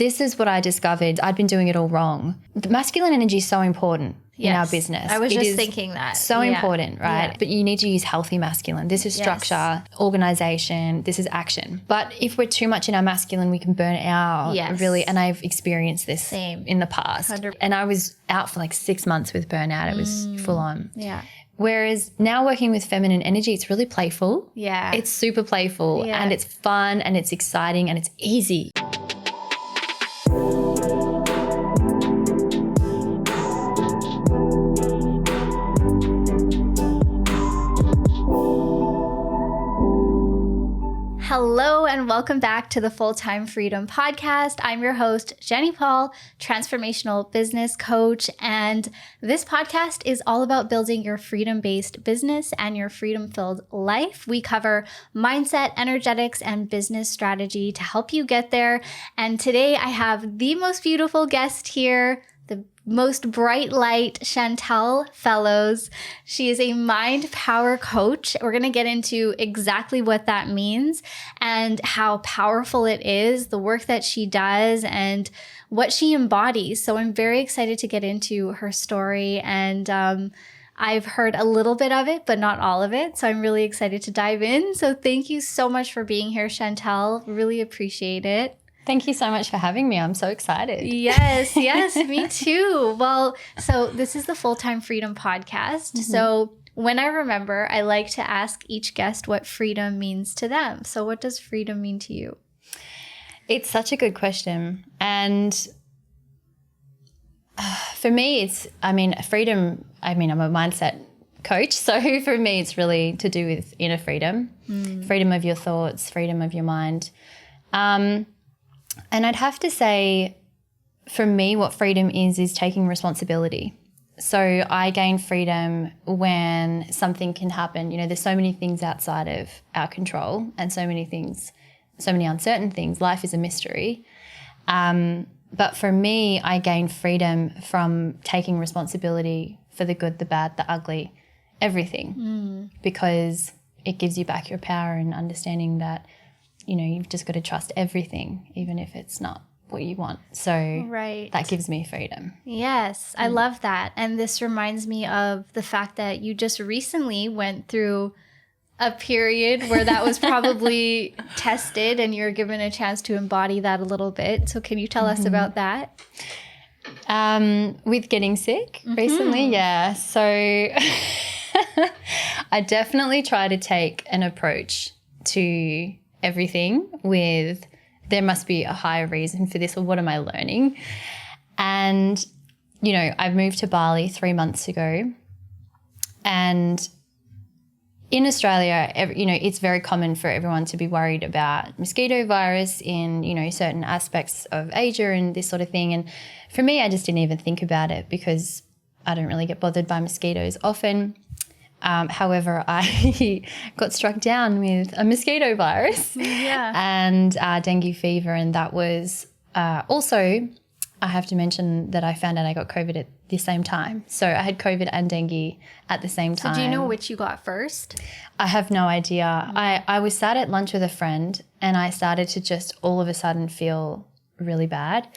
this is what I discovered. I'd been doing it all wrong. The masculine energy is so important in our business. I was just thinking that. So important, right? Yeah. But you need to use healthy masculine. This is structure, organization, this is action. But if we're too much in our masculine, we can burn out really. And I've experienced this in the past. 100%. And I was out for like 6 months with burnout. It was full on. Yeah. Whereas now working with feminine energy, it's really playful. Yeah. It's super playful and it's fun and it's exciting and it's easy. Hello and welcome back to the Full-Time Freedom Podcast. I'm your host, Jenny Paul, transformational business coach, and this podcast is all about building your freedom-based business and your freedom-filled life. We cover mindset, energetics, and business strategy to help you get there. And today I have the most beautiful guest here, the most bright light, Chantell Fellowes. She is a mind power coach. We're going to get into exactly what that means and how powerful it is, the work that she does, and what she embodies. So I'm very excited to get into her story, and I've heard a little bit of it, but not all of it. So I'm really excited to dive in. So thank you so much for being here, Chantell. Really appreciate it. Thank you so much for having me. I'm so excited. Yes, me too. Well, so this is the Full-Time Freedom Podcast. So when I remember, I like to ask each guest what freedom means to them. So what does freedom mean to you? It's such a good question. And for me, freedom, I'm a mindset coach. So for me, it's really to do with inner freedom, freedom of your thoughts, freedom of your mind. And I'd have to say, for me, what freedom is taking responsibility. So I gain freedom when something can happen. You know, there's so many things outside of our control and so many uncertain things. Life is a mystery. But for me, I gain freedom from taking responsibility for the good, the bad, the ugly, everything, because it gives you back your power and understanding that, you know, you've just got to trust everything, even if it's not what you want. So that gives me freedom. Yes, I love that. And this reminds me of the fact that you just recently went through a period where that was probably tested and you were given a chance to embody that a little bit. So can you tell us about that? With getting sick recently, yeah. So I definitely try to take an approach to everything with there must be a higher reason for this, or what am I learning? And, you know, I moved to Bali 3 months ago, and in Australia, it's very common for everyone to be worried about mosquito virus in, you know, certain aspects of Asia and this sort of thing. And for me, I just didn't even think about it because I don't really get bothered by mosquitoes often. However, I got struck down with a mosquito virus and dengue fever, and that was also, I have to mention that I found out I got COVID at the same time. So I had COVID and dengue at the same time. So do you know which you got first? I have no idea. I was sat at lunch with a friend and I started to just all of a sudden feel really bad.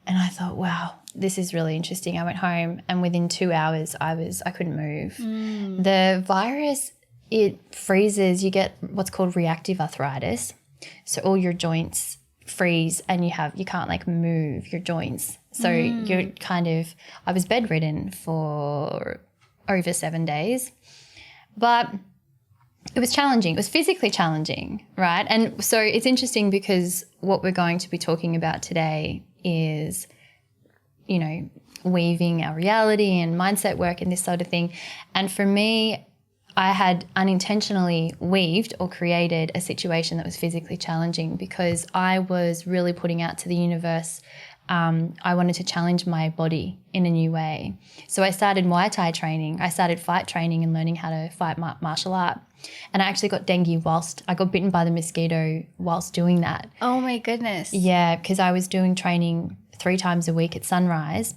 And I thought, wow, this is really interesting. I went home and within 2 hours I couldn't move. The virus, it freezes. You get what's called reactive arthritis. So all your joints freeze and you can't like move your joints. So you're I was bedridden for over 7 days. But it was challenging. It was physically challenging, right? And so it's interesting because what we're going to be talking about today is, you know, weaving our reality and mindset work and this sort of thing. And for me, I had unintentionally weaved or created a situation that was physically challenging because I was really putting out to the universe. I wanted to challenge my body in a new way. So I started Muay Thai training. I started fight training and learning how to fight martial art. And I actually got dengue I got bitten by the mosquito whilst doing that. Oh my goodness. Yeah, because I was doing training 3 times a week at sunrise.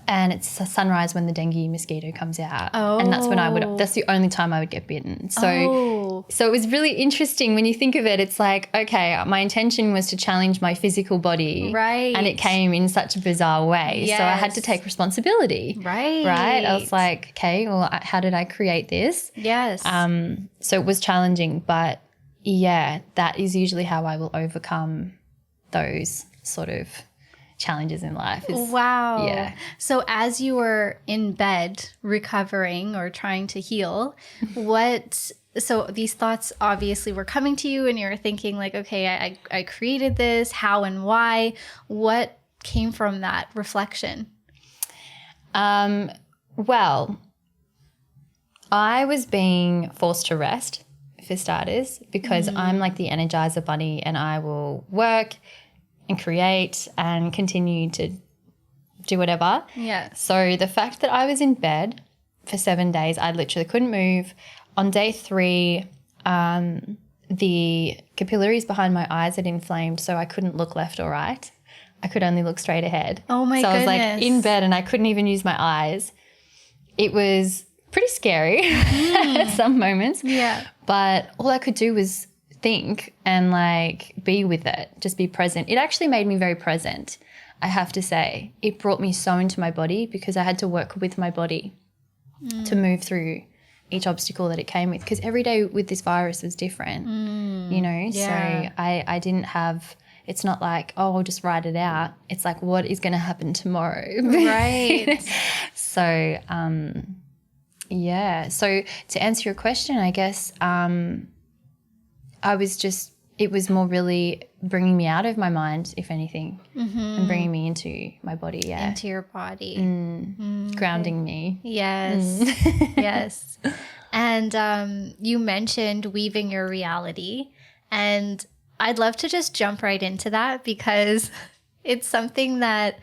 And it's sunrise when the dengue mosquito comes out. And that's when that's the only time I would get bitten. So Wow. So it was really interesting when you think of it. It's like, okay, my intention was to challenge my physical body. Right. And it came in such a bizarre way. Yes. So I had to take responsibility. Right. Right. I was like, okay, well, how did I create this? Yes. So it was challenging, but yeah, that is usually how I will overcome those sort of challenges in life. Wow. Yeah. So as you were in bed recovering or trying to heal, so these thoughts obviously were coming to you and you were thinking like, okay, I created this, how and why? What came from that reflection? Well, I was being forced to rest, for starters, because I'm like the Energizer Bunny and I will work and create and continue to do whatever. Yeah. So the fact that I was in bed for 7 days, I literally couldn't move. On day 3, the capillaries behind my eyes had inflamed, so I couldn't look left or right. I could only look straight ahead. Oh my goodness. So I was like in bed and I couldn't even use my eyes. It was pretty scary at some moments. Yeah. But all I could do was think and like be with it, just be present. It actually made me very present, I have to say. It brought me so into my body because I had to work with my body to move through each obstacle that it came with, because every day with this virus was different, you know. Yeah. So I didn't have, it's not like, oh, I'll just write it out. It's like, what is going to happen tomorrow? Right. So yeah. So to answer your question, I guess it was more really bringing me out of my mind, if anything, and bringing me into my body. Yeah. Into your body. Grounding me. Yes. Yes. And you mentioned weaving your reality, and I'd love to just jump right into that because it's something that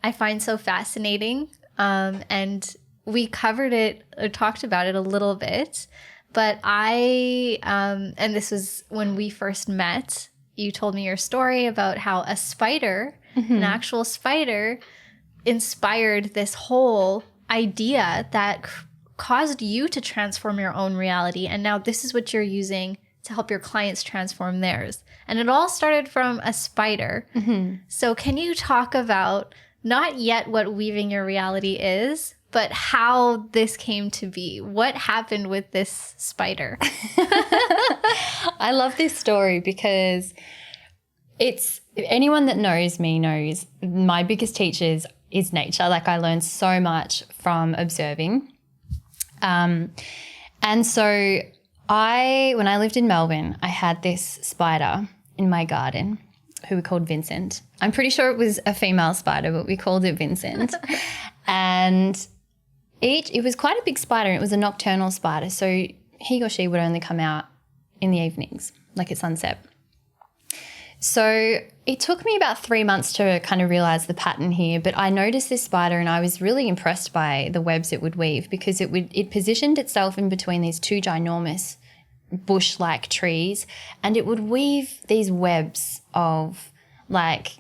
I find so fascinating. And we covered it, or talked about it a little bit, but and this was when we first met, you told me your story about how a spider, an actual spider, inspired this whole idea that caused you to transform your own reality. And now this is what you're using to help your clients transform theirs. And it all started from a spider. So can you talk about not yet what weaving your reality is, but how this came to be? What happened with this spider? I love this story because anyone that knows me knows my biggest teachers is nature. Like, I learned so much from observing. And so when I lived in Melbourne, I had this spider in my garden who we called Vincent. I'm pretty sure it was a female spider, but we called it Vincent. And it was quite a big spider, and it was a nocturnal spider. So he or she would only come out in the evenings, like at sunset. So it took me about 3 months to kind of realize the pattern here, but I noticed this spider and I was really impressed by the webs it would weave, because it positioned itself in between these two ginormous bush-like trees, and it would weave these webs of like,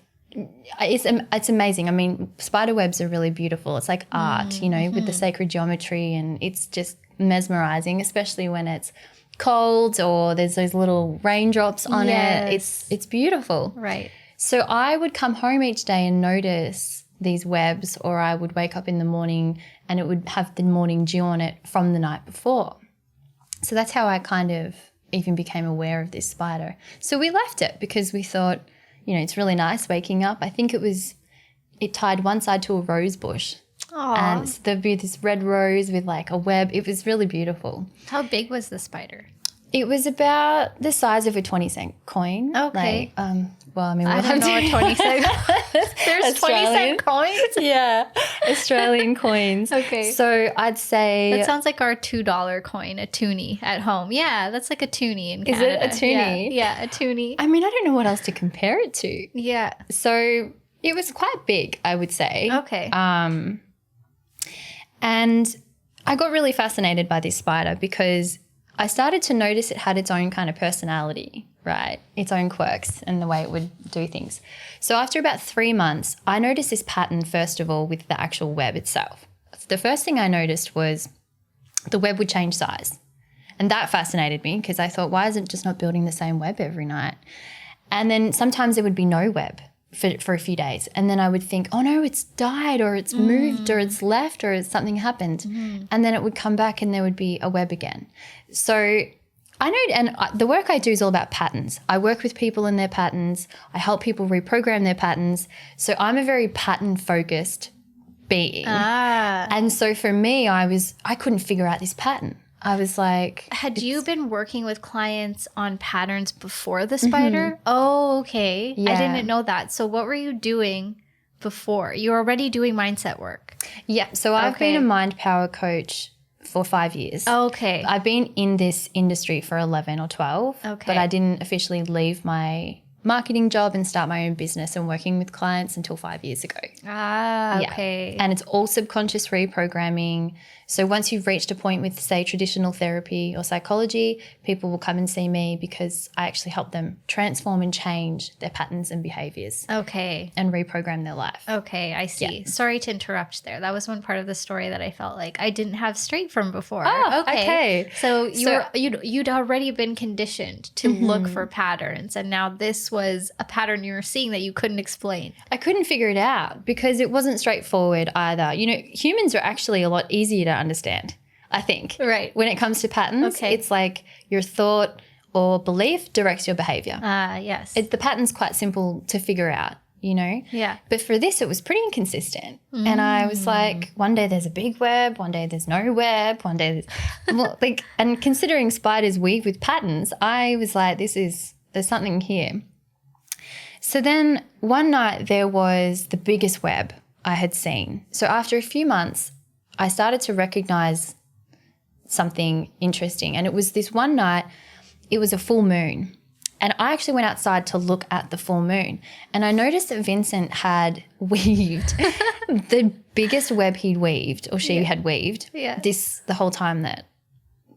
it's amazing. I mean, spider webs are really beautiful. It's like art, you know, with the sacred geometry, and it's just mesmerizing, especially when it's cold or there's those little raindrops on it. It's beautiful. Right. So I would come home each day and notice these webs, or I would wake up in the morning and it would have the morning dew on it from the night before. So that's how I kind of even became aware of this spider. So we left it because we thought, you know, it's really nice waking up. I think it tied one side to a rose bush. Aww. And so there'd be this red rose with like a web. It was really beautiful. How big was the spider? It was about the size of a 20-cent coin. Okay. Like, well, I mean, I don't know what 20 cent. There's 20-cent coins? Yeah, Australian coins. Okay. So I'd say... That sounds like our $2 coin, a toonie at home. Yeah, that's like a toonie in Is Canada. it a toonie? Yeah, a toonie. I mean, I don't know what else to compare it to. Yeah. So it was quite big, I would say. Okay. And I got really fascinated by this spider because I started to notice it had its own kind of personality, right? Its own quirks and the way it would do things. So after about 3 months, I noticed this pattern, first of all, with the actual web itself. The first thing I noticed was the web would change size. And that fascinated me because I thought, why is it just not building the same web every night? And then sometimes there would be no web for a few days. And then I would think, oh no, it's died or it's moved or it's left or something happened. And then it would come back and there would be a web again. So I know, and the work I do is all about patterns. I work with people in their patterns. I help people reprogram their patterns. So I'm a very pattern focused being. And so for me, I couldn't figure out this pattern. I was like, had you been working with clients on patterns before the spider? Oh, okay. Yeah. I didn't know that. So what were you doing before? You were already doing mindset work. Yeah. So I've been a mind power coach for 5 years. Okay. I've been in this industry for 11 or 12. Okay. But I didn't officially leave my marketing job and start my own business and working with clients until 5 years ago. Okay. And it's all subconscious reprogramming. So once you've reached a point with, say, traditional therapy or psychology, people will come and see me because I actually help them transform and change their patterns and behaviors. Okay. And reprogram their life. Okay, I see. Yeah. Sorry to interrupt there. That was one part of the story that I felt like I didn't have straight from before. Oh, okay. So you'd already been conditioned to look for patterns, and now this was a pattern you were seeing that you couldn't explain. I couldn't figure it out because it wasn't straightforward either. You know, humans are actually a lot easier to understand, I think. Right. When it comes to patterns, it's like your thought or belief directs your behavior. Yes. The pattern's quite simple to figure out, you know? Yeah. But for this, it was pretty inconsistent. And I was like, one day there's a big web, one day there's no web, one day there's and considering spiders weave with patterns, I was like, there's something here. So then one night there was the biggest web I had seen. So after a few months, I started to recognize something interesting. And it was this one night, it was a full moon. And I actually went outside to look at the full moon. And I noticed that Vincent had weaved the biggest web he'd weaved, or she had weaved, the whole time that,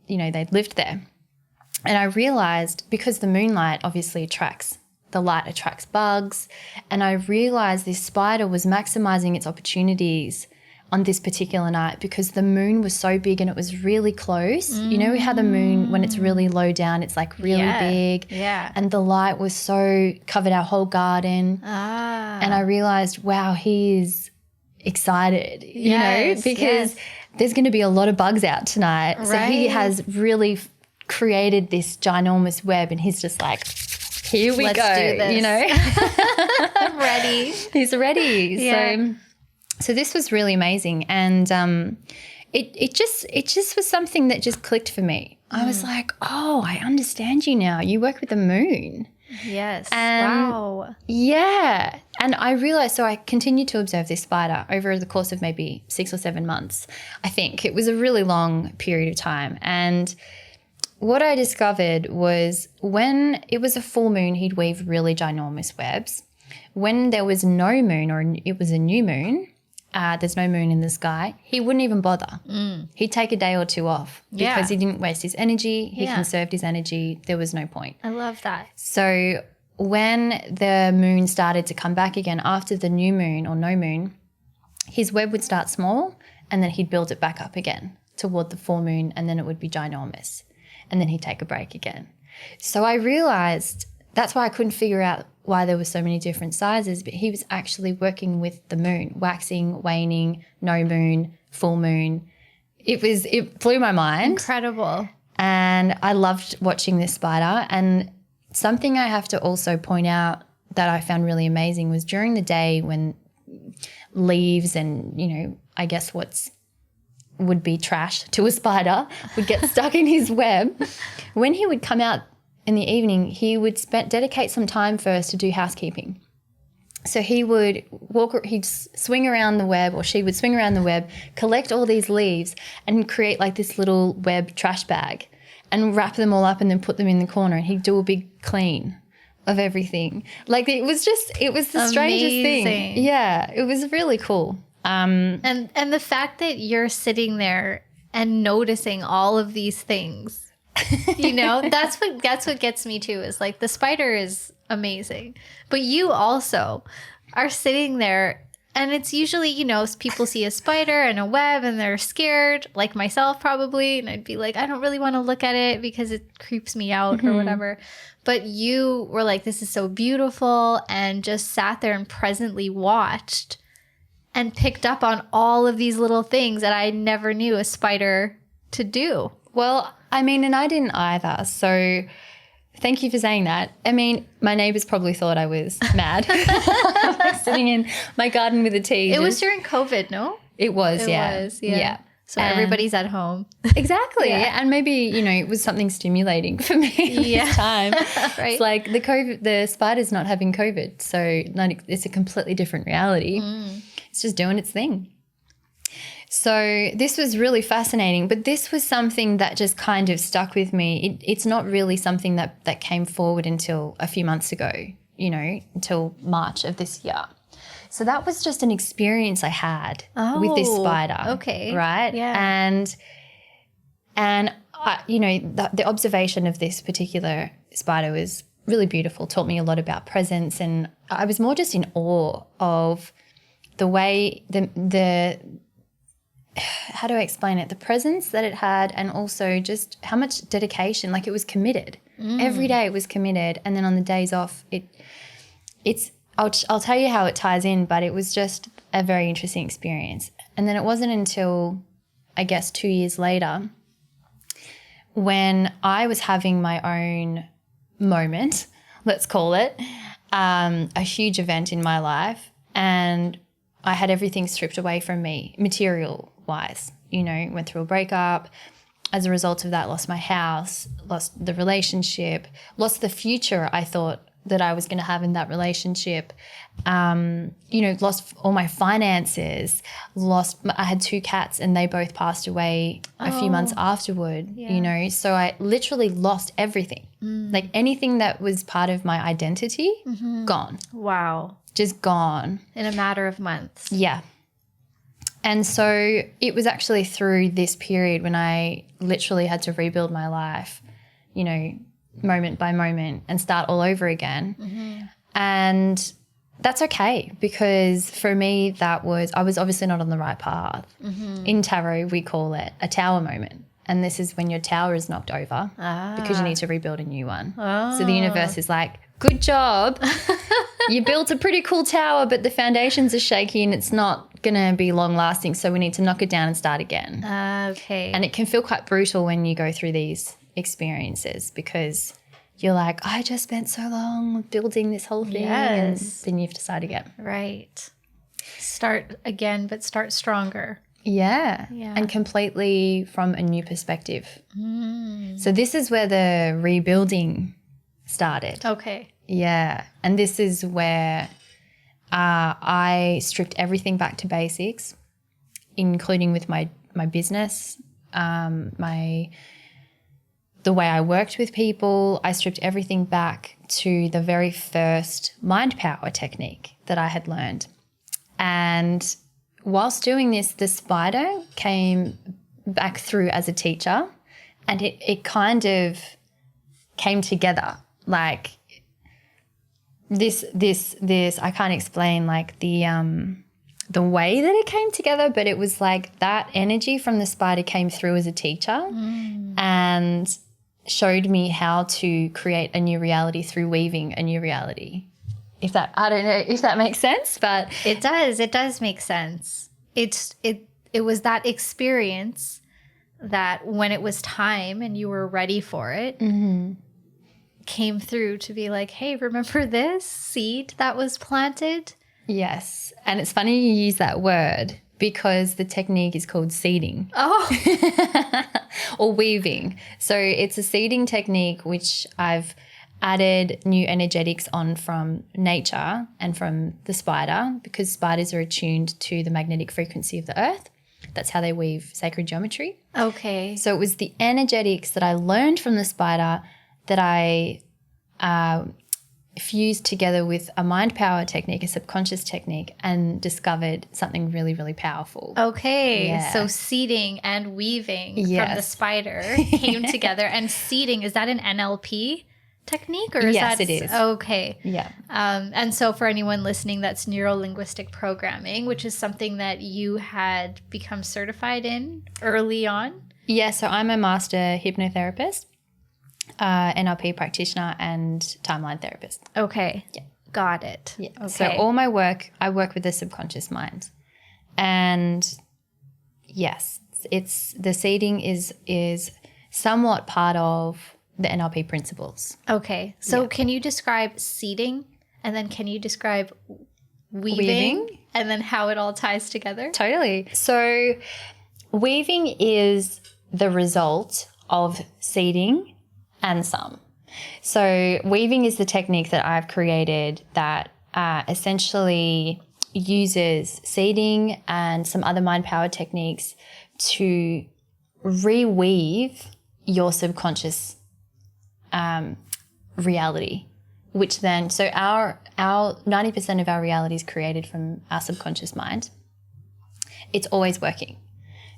you know, they'd lived there. And I realized, because the moonlight obviously the light attracts bugs. And I realized this spider was maximizing its opportunities on this particular night because the moon was so big and it was really close. You know how the moon, when it's really low down, it's like really big. Yeah. And the light was so covered our whole garden. And I realized, wow, he's excited, you know, because there's going to be a lot of bugs out tonight. Right. So he has really created this ginormous web and he's just like, here we go, do this. You know. I'm ready. He's ready. Yeah. So this was really amazing, and it just was something that just clicked for me. I was like, oh, I understand you now. You work with the moon. Yes. Wow. Yeah. And I realized, so I continued to observe this spider over the course of maybe 6 or 7 months. I think it was a really long period of time. And what I discovered was when it was a full moon, he'd weave really ginormous webs. When there was no moon, or it was a new moon, there's no moon in the sky, he wouldn't even bother. He'd take a day or two off because he didn't waste his energy. He conserved his energy. There was no point. I love that. So when the moon started to come back again after the new moon or no moon, his web would start small and then he'd build it back up again toward the full moon, and then it would be ginormous. And then he'd take a break again. So I realized that's why I couldn't figure out why there were so many different sizes, but he was actually working with the moon, waxing, waning, no moon, full moon. It blew my mind. Incredible. And I loved watching this spider. And something I have to also point out that I found really amazing was during the day when leaves and, you know, I guess would be trash to a spider would get stuck in his web. When he would come out in the evening, he would dedicate some time first to do housekeeping. So he would he'd swing around the web, or she would swing around the web, collect all these leaves and create like this little web trash bag and wrap them all up and then put them in the corner, and he'd do a big clean of everything. Like it was the strangest thing. Yeah, it was really cool. And the fact that you're sitting there and noticing all of these things, you know, that's what gets me too, is like the spider is amazing, but you also are sitting there And it's usually, you know, people see a spider and a web and they're scared, like myself probably. And I'd be like, I don't really want to look at it because it creeps me out or whatever. But you were like, this is so beautiful, and just sat there and presently watched and picked up on all of these little things that I never knew a spider to do. Well, I mean, and I didn't either. So thank you for saying that. I mean, my neighbours probably thought I was mad. Like sitting in my garden with a tea. It was during COVID, no? It was, yeah. Yeah. So everybody's at home. Exactly. Yeah. And maybe, you know, it was something stimulating for me at this time. Right. It's like the spider's not having COVID. So it's a completely different reality. It's just doing its thing. So this was really fascinating, but this was something that just kind of stuck with me. It's not really something that came forward until a few months ago, you know, until March of this year. So that was just an experience I had with this spider. Okay. Right? Yeah. And I, you know, the observation of this particular spider was really beautiful, taught me a lot about presence, and I was more just in awe of the way the how do I explain it? The presence that it had, and also just how much dedication, like it was committed. Every day it was committed, and then on the days off I'll tell you how it ties in, but it was just a very interesting experience. And then it wasn't until, I guess, 2 years later when I was having my own moment, let's call it, a huge event in my life, and I had everything stripped away from me, material-wise. You know, went through a breakup. As a result of that, lost my house, lost the relationship, lost the future I thought that I was going to have in that relationship, you know, lost all my finances, I had 2 cats and they both passed away a few months afterward, you know, so I literally lost everything. Like anything that was part of my identity, gone. Wow. Just gone. In a matter of months. Yeah. And so it was actually through this period when I literally had to rebuild my life, you know, moment by moment and start all over again. And that's okay, because for me I was obviously not on the right path. In tarot we call it a tower moment, and this is when your tower is knocked over because you need to rebuild a new one. So the universe is like, good job, you built a pretty cool tower, but the foundations are shaky and it's not going to be long lasting, so we need to knock it down and start again. Okay. And it can feel quite brutal when you go through these experiences, because you're like, I just spent so long building this whole thing, and then you have to start again. Right. Start again, but start stronger. Yeah. And completely from a new perspective. So this is where the rebuilding started. Okay. Yeah. And this is where I stripped everything back to basics, including with my business, the way I worked with people. I stripped everything back to the very first mind power technique that I had learned. And whilst doing this, the spider came back through as a teacher, and it kind of came together. Like this, I can't explain like the way that it came together, but it was like that energy from the spider came through as a teacher and showed me how to create a new reality through weaving a new reality. I don't know if that makes sense, but it does make sense. It was that experience that when it was time and you were ready for it, came through to be like, hey, remember this seed that was planted? Yes. And it's funny you use that word, because the technique is called seeding. Or weaving. So it's a seeding technique which I've added new energetics on from nature and from the spider, because spiders are attuned to the magnetic frequency of the earth. That's how they weave sacred geometry. Okay. So it was the energetics that I learned from the spider that I fused together with a mind power technique, a subconscious technique, and discovered something really, really powerful. Okay. Yeah. So seeding and weaving from the spider came together. And seeding, is that an NLP technique, or is Yes, that it is. okay? Yeah. And so for anyone listening, that's neuro-linguistic programming, which is something that you had become certified in early on. Yeah, so I'm a master hypnotherapist, NLP practitioner, and timeline therapist. Okay. Yeah. Got it. Yeah. Okay. So all my work, I work with the subconscious mind. And yes, it's the seeding is somewhat part of the NLP principles. Okay. So Yeah. can you describe seeding, and then can you describe weaving? And then how it all ties together? Totally. So weaving is the result of seeding and some. So weaving is the technique that I've created that essentially uses seeding and some other mind power techniques to reweave your subconscious reality, which then, so our 90% of our reality is created from our subconscious mind. It's always working.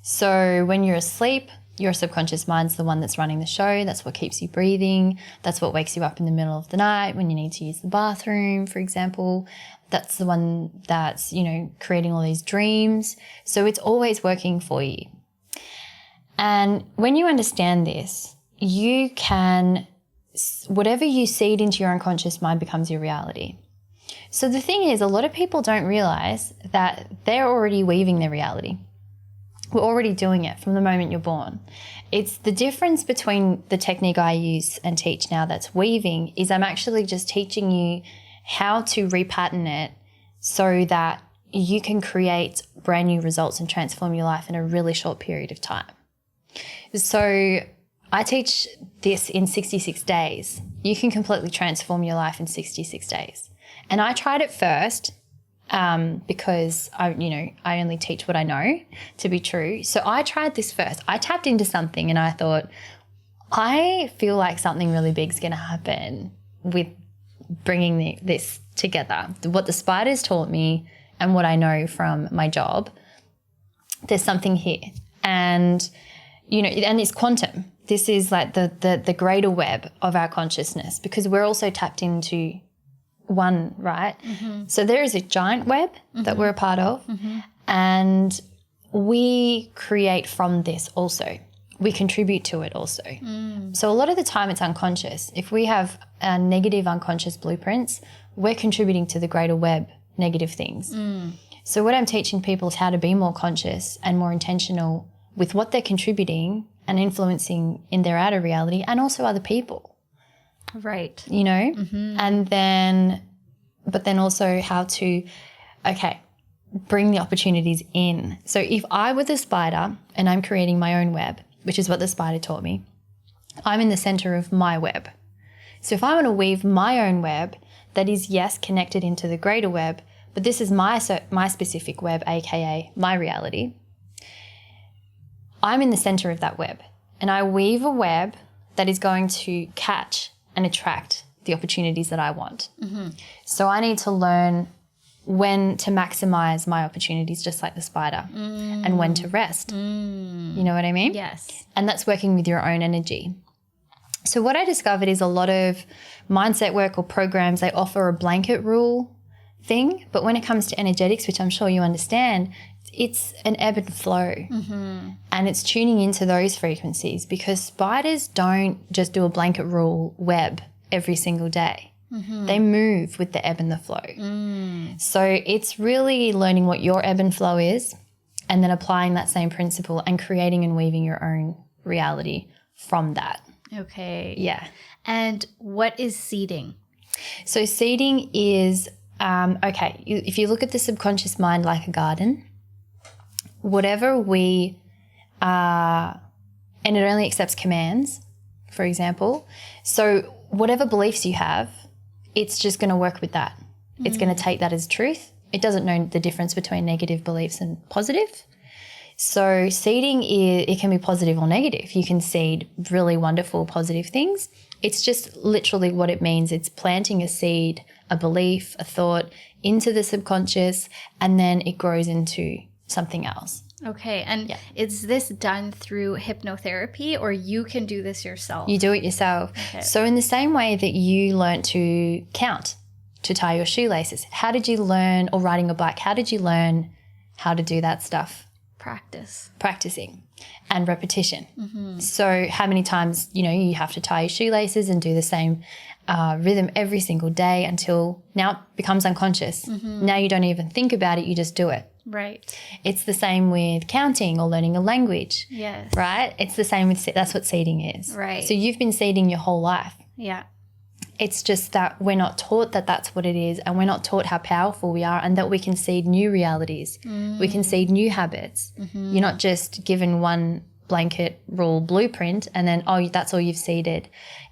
So when you're asleep, your subconscious mind's the one that's running the show. That's what keeps you breathing. That's what wakes you up in the middle of the night when you need to use the bathroom, for example. That's the one that's, creating all these dreams. So it's always working for you. And when you understand this, you can, whatever you seed into your unconscious mind becomes your reality. So the thing is, a lot of people don't realize that they're already weaving their reality. We're already doing it from the moment you're born. It's the difference between the technique I use and teach now that's weaving is I'm actually just teaching you how to repattern it so that you can create brand new results and transform your life in a really short period of time. So I teach this in 66 days. You can completely transform your life in 66 days. And I tried it first because I only teach what I know to be true. So I tried this first. I tapped into something and I thought, I feel like something really big is going to happen with bringing this together. What the spiders taught me and what I know from my job, there's something here. And, and it's quantum. This is like the greater web of our consciousness because we're also tapped into one, right? Mm-hmm. So there is a giant web that we're a part of and we create from this also. We contribute to it also. So a lot of the time it's unconscious. If we have negative unconscious blueprints, we're contributing to the greater web negative things. So what I'm teaching people is how to be more conscious and more intentional with what they're contributing and influencing in their outer reality and also other people. Right. And but then also how to, bring the opportunities in. So if I were the spider and I'm creating my own web, which is what the spider taught me, I'm in the center of my web. So if I want to weave my own web that is, yes, connected into the greater web, but this is my specific web, aka my reality, I'm in the center of that web and I weave a web that is going to catch and attract the opportunities that I want. So I need to learn when to maximize my opportunities, just like the spider, and when to rest. You know what I mean? Yes. And that's working with your own energy. So what I discovered is a lot of mindset work or programs, they offer a blanket rule thing, but when it comes to energetics, which I'm sure you understand, it's an ebb and flow. And it's tuning into those frequencies because spiders don't just do a blanket rule web every single day. They move with the ebb and the flow. So it's really learning what your ebb and flow is and then applying that same principle and creating and weaving your own reality from that. Okay. Yeah. And what is seeding? So seeding is, if you look at the subconscious mind like a garden, whatever we and it only accepts commands, for example. So whatever beliefs you have, it's just going to work with that. It's going to take that as truth. It doesn't know the difference between negative beliefs and positive. So seeding, it can be positive or negative. You can seed really wonderful positive things. It's just literally what it means. It's planting a seed, a belief, a thought into the subconscious, and then it grows into something else. Okay. And is this done through hypnotherapy, or you can do this yourself? You do it yourself. Okay. So in the same way that you learnt to count, to tie your shoelaces, how did you learn, or riding a bike, how did you learn how to do that stuff? Practicing and repetition. Mm-hmm. So how many times, you have to tie your shoelaces and do the same rhythm every single day until now it becomes unconscious. Mm-hmm. Now you don't even think about it, you just do it. Right. It's the same with counting or learning a language. Yes. Right? It's the same with, that's what seeding is. Right. So you've been seeding your whole life. Yeah. It's just that we're not taught that that's what it is, and we're not taught how powerful we are and that we can seed new realities. We can seed new habits. You're not just given one blanket rule blueprint and then, that's all you've seeded.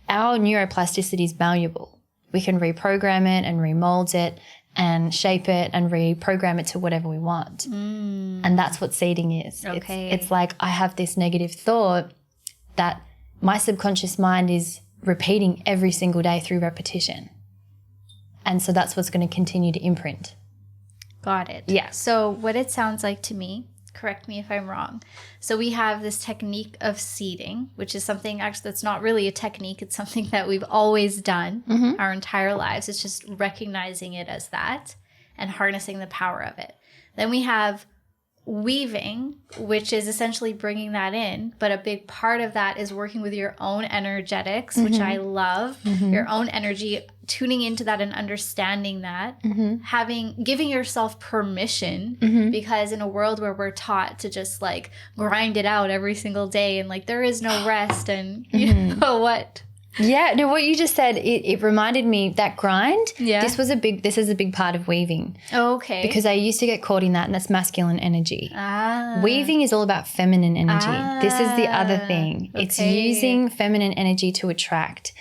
Our neuroplasticity is malleable. We can reprogram it and remold it and shape it and reprogram it to whatever we want. And that's what seeding is. Okay. It's like I have this negative thought that my subconscious mind is repeating every single day through repetition. And so that's what's going to continue to imprint. Got it. Yeah. So what it sounds like to me, correct me if I'm wrong. So we have this technique of seeding, which is something actually that's not really a technique. It's something that we've always done our entire lives. It's just recognizing it as that and harnessing the power of it. Then we have weaving, which is essentially bringing that in, but a big part of that is working with your own energetics, which I love, your own energy, tuning into that and understanding that, giving yourself permission, because in a world where we're taught to just like grind it out every single day and like there is no rest and you know what? Yeah, no, what you just said, it reminded me that grind. Yeah. This is a big part of weaving. Okay. Because I used to get caught in that, and that's masculine energy. Ah. Weaving is all about feminine energy. This is the other thing. It's using feminine energy to attract.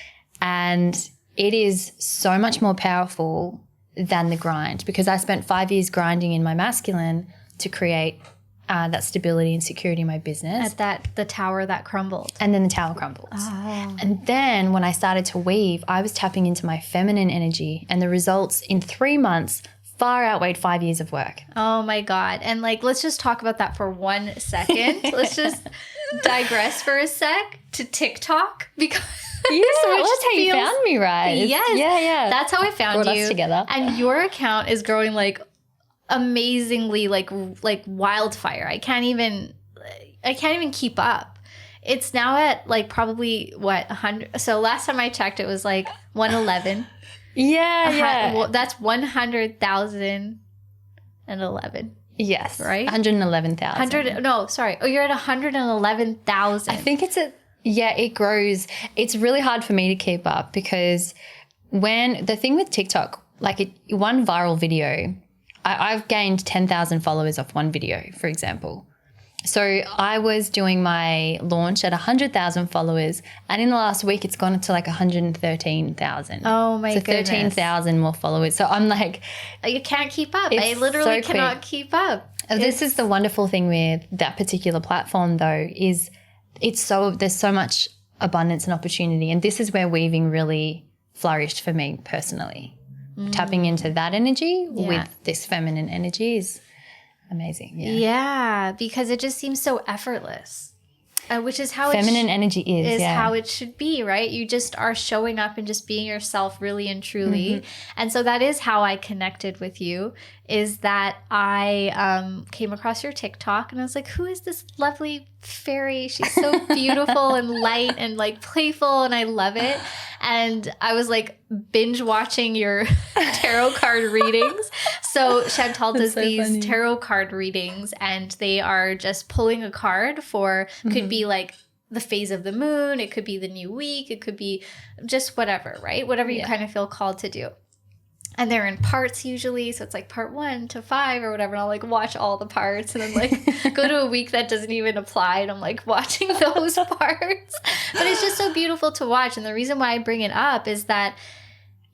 And it is so much more powerful than the grind, because I spent 5 years grinding in my masculine to create that stability and security in my business. At the tower that crumbled. And then the tower crumbles. Oh. And then when I started to weave, I was tapping into my feminine energy, and the results in 3 months far outweighed 5 years of work. Oh my God. And like, let's just talk about that for 1 second. Let's just digress for a sec to TikTok, because that's how you found me, right? Yes. Yeah. That's how I found Brought you. us together. And your account is growing like amazingly, like wildfire. I can't even keep up. It's now at like probably 100. So last time I checked, it was like 111. Yeah. That's 100,011. Yes. Right? 111,000. No, sorry. Oh, you're at 111,000. I think it grows. It's really hard for me to keep up, because the thing with TikTok, like one viral video, I've gained 10,000 followers off one video, for example. So I was doing my launch at 100,000 followers, and in the last week it's gone to like 113,000. Oh my goodness. So 13,000 more followers. So I'm like, you can't keep up. I literally cannot keep up. This is the wonderful thing with that particular platform, though, is there's so much abundance and opportunity, and this is where weaving really flourished for me personally. Tapping into that energy with this feminine energy is amazing. Yeah, because it just seems so effortless, which is how feminine energy is how it should be, right? You just are showing up and just being yourself really and truly. And so that is how I connected with you, is that I came across your TikTok and I was like, who is this lovely fairy? She's so beautiful and light and like playful, and I love it. And I was like binge watching your tarot card readings. So Chantell does these tarot card readings, and they are just pulling a card for, could be like the phase of the moon, it could be the new week, it could be just whatever, right? Whatever you kind of feel called to do. And they're in parts usually. So it's like part 1 to 5 or whatever. And I'll like watch all the parts, and then like go to a week that doesn't even apply, and I'm like watching those parts. But it's just so beautiful to watch. And the reason why I bring it up is that,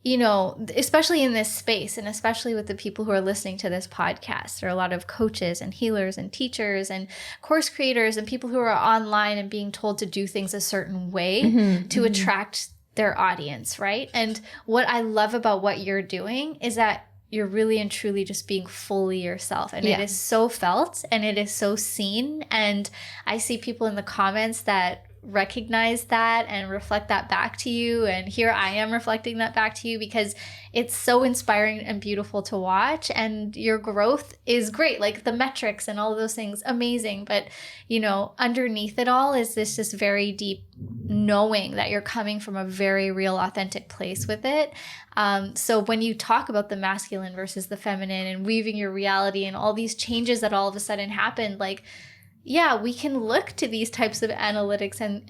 you know, especially in this space, and especially with the people who are listening to this podcast, there are a lot of coaches and healers and teachers and course creators and people who are online and being told to do things a certain way to attract their audience, right? And what I love about what you're doing is that you're really and truly just being fully yourself. And Yeah. it is so felt and it is so seen. And I see people in the comments that recognize that and reflect that back to you. And here I am reflecting that back to you because it's so inspiring and beautiful to watch. And your growth is great. Like the metrics and all of those things, amazing. But, you know, underneath it all is this just very deep knowing that you're coming from a very real, authentic place with it. So when you talk about the masculine versus the feminine and weaving your reality and all these changes that all of a sudden happened, like, yeah, we can look to these types of analytics and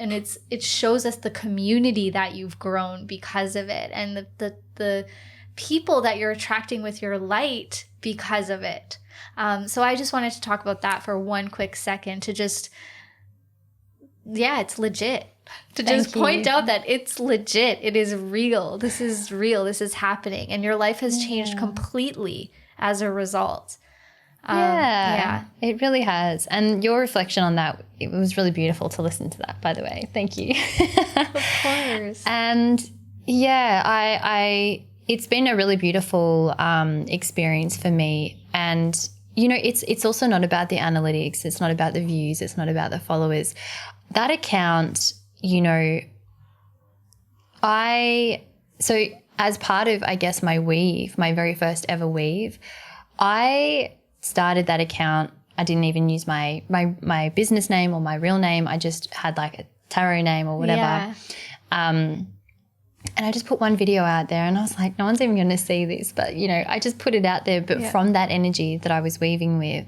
it shows us the community that you've grown because of it and the people that you're attracting with your light because of it. So I just wanted to talk about that for one quick second to just, yeah, it's legit. To just point out that it's legit. It is real. This is real. This is happening. And your life has changed completely as a result. Yeah, it really has. And your reflection on that, it was really beautiful to listen to that, by the way. Thank you. Of course. And yeah, I it's been a really beautiful experience for me. And, you know, it's also not about the analytics. It's not about the views. It's not about the followers. That account, you know, so as part of, I guess, my weave, my very first ever weave, I started that account. I didn't even use my business name or my real name. I just had like a tarot name or whatever. Yeah. And I just put one video out there and I was like, no one's even going to see this. But, you know, I just put it out there, but from that energy that I was weaving with.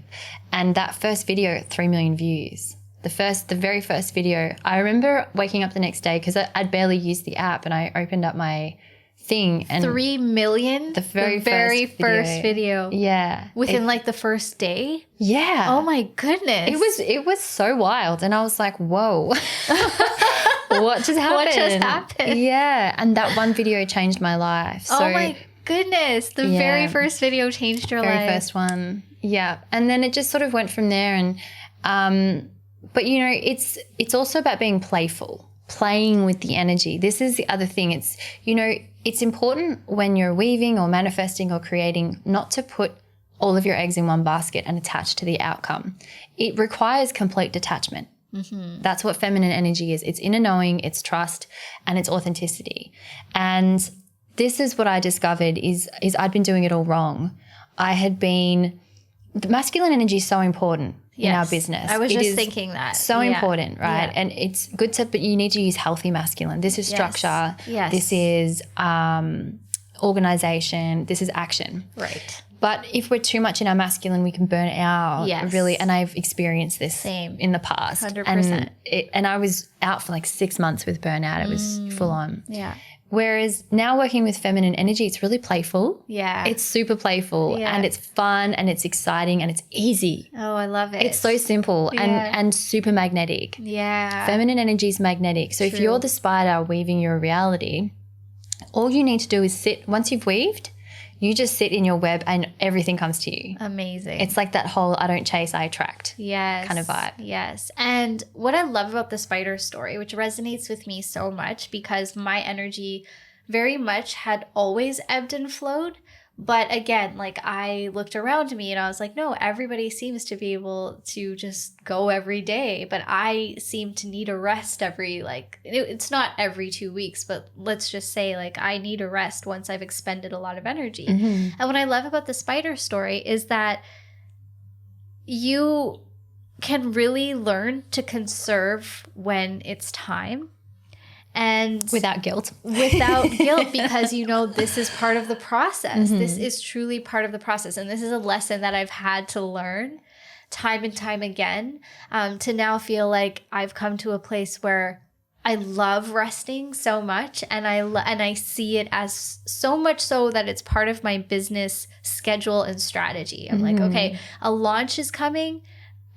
And that first video, 3 million views. The very first video, I remember waking up the next day because I'd barely used the app and I opened up my thing and 3 million? The very first video. Yeah. Within like the first day? Yeah. Oh my goodness. It was so wild. And I was like, whoa. What just happened? What just happened? Yeah. And that one video changed my life. So, oh my goodness. The very first video changed your life. Very first one. Yeah. And then it just sort of went from there. And but you know, it's also about being playful, playing with the energy. This is the other thing. It's, you know, it's important when you're weaving or manifesting or creating not to put all of your eggs in one basket and attach to the outcome. It requires complete detachment. Mm-hmm. That's what feminine energy is. It's inner knowing, it's trust, and it's authenticity. And this is what I discovered is I'd been doing it all wrong. The masculine energy is so important in our business. I was just thinking that. So important, right? Yeah. And it's good but you need to use healthy masculine. This is structure. Yes. This is organization. This is action. Right. But if we're too much in our masculine, we can burn out. Yes. Really. And I've experienced this in the past. 100%. And I was out for like 6 months with burnout. It was full on. Yeah. Whereas now working with feminine energy, it's really playful. Yeah. It's super playful and it's fun and it's exciting and it's easy. Oh, I love it. It's so simple and super magnetic. Yeah. Feminine energy is magnetic. So if you're the spider weaving your reality, all you need to do is sit. Once you've weaved, you just sit in your web and everything comes to you. Amazing. It's like that whole I don't chase, I attract kind of vibe. Yes. And what I love about the spider story, which resonates with me so much because my energy very much had always ebbed and flowed. But again, like I looked around me and I was like, no, everybody seems to be able to just go every day. But I seem to need a rest it's not every 2 weeks, but let's just say like I need a rest once I've expended a lot of energy. Mm-hmm. And what I love about the spider story is that you can really learn to conserve when it's time. And without guilt, because you know this is part of the process. Mm-hmm. This is truly part of the process, and this is a lesson that I've had to learn time and time again. To now feel like I've come to a place where I love resting so much, and I see it as so much so that it's part of my business schedule and strategy. I'm like, okay, a launch is coming.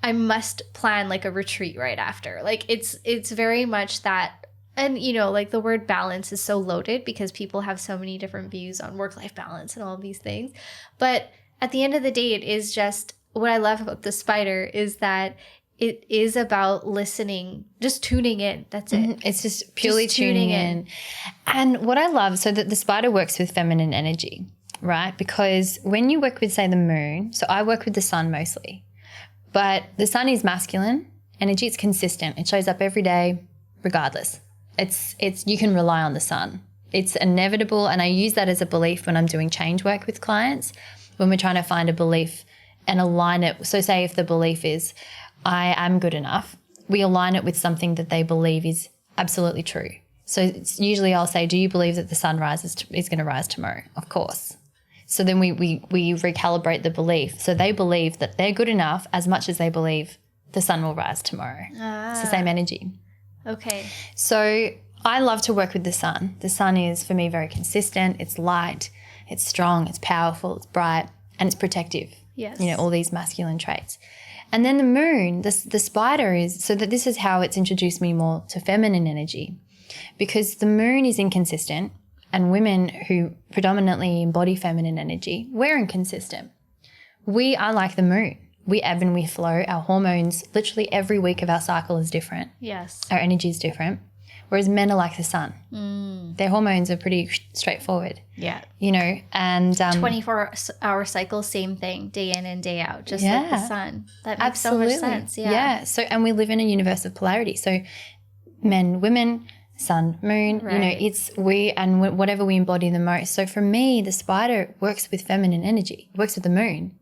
I must plan like a retreat right after. Like it's very much that. And, you know, like the word balance is so loaded because people have so many different views on work-life balance and all of these things. But at the end of the day, it is just what I love about the spider is that it is about listening, just tuning in. That's it. It's just purely tuning in. And what I love, so that the spider works with feminine energy. right? Because when you work with, say, the moon, so I work with the sun mostly, but the sun is masculine energy. It's consistent. It shows up every day regardless. It's you can rely on the sun. It's inevitable, and I use that as a belief when I'm doing change work with clients, when we're trying to find a belief and align it. So say if the belief is, I am good enough, we align it with something that they believe is absolutely true. So it's usually I'll say, do you believe that the sun is going to rise tomorrow? Of course. So then we recalibrate the belief. So they believe that they're good enough as much as they believe the sun will rise tomorrow. It's the same energy. Okay. So I love to work with the sun. The sun is, for me, very consistent. It's light, it's strong, it's powerful, it's bright, and it's protective. Yes. You know, all these masculine traits. And then the moon, the spider is, so that this is how it's introduced me more to feminine energy, because the moon is inconsistent, and women who predominantly embody feminine energy, we're inconsistent. We are like the moon. We ebb and we flow. Our hormones, literally every week of our cycle is different. Yes. Our energy is different. Whereas men are like the sun. Their hormones are pretty straightforward. Yeah. You know, and 24-hour cycle, same thing, day in and day out, just like the sun. That makes so much sense. Yeah. So, and we live in a universe of polarity. So men, women, sun, moon, you know, it's we and whatever we embody the most. So for me, the spider works with feminine energy, works with the moon.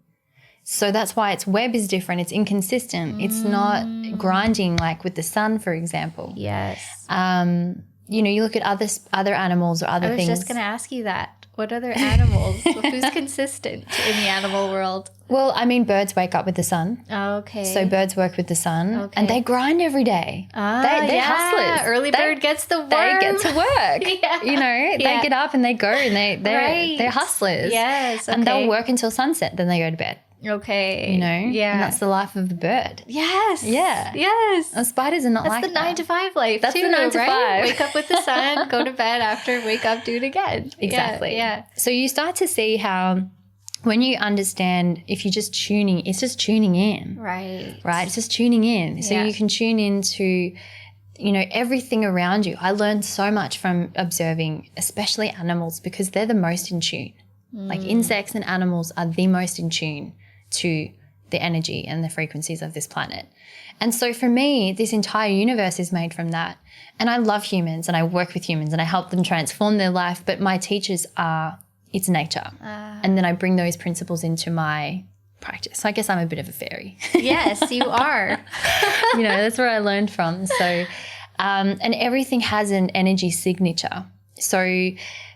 So that's why its web is different. It's inconsistent. It's not grinding like with the sun, for example. Yes. You know, you look at other animals or other things. I was just going to ask you that. What other animals? Who's consistent in the animal world? Well, I mean, birds wake up with the sun. Okay. So birds work with the sun, and they grind every day. They're hustlers. Early bird gets the work. They get to work. Yeah. You know, they get up and they go, and they're hustlers. Yes. Okay. And they'll work until sunset, then they go to bed. Okay. You know? Yeah. And that's the life of the bird. Yes. Yeah. Yes. And spiders are not That's like the that. 9 to 5 life. That's too, the 9 to right? 5. Wake up with the sun, go to bed after, wake up, do it again. Exactly. Yeah. So you start to see how when you understand, if you're just tuning, it's just tuning in. Right. It's just tuning in. So you can tune into, you know, everything around you. I learned so much from observing, especially animals, because they're the most in tune. Like insects and animals are the most in tune to the energy and the frequencies of this planet. And so for me, this entire universe is made from that. And I love humans and I work with humans and I help them transform their life. But my teachers are, it's nature. And then I bring those principles into my practice. So I guess I'm a bit of a fairy. Yes, you are. You know, that's where I learned from. So, and everything has an energy signature. So,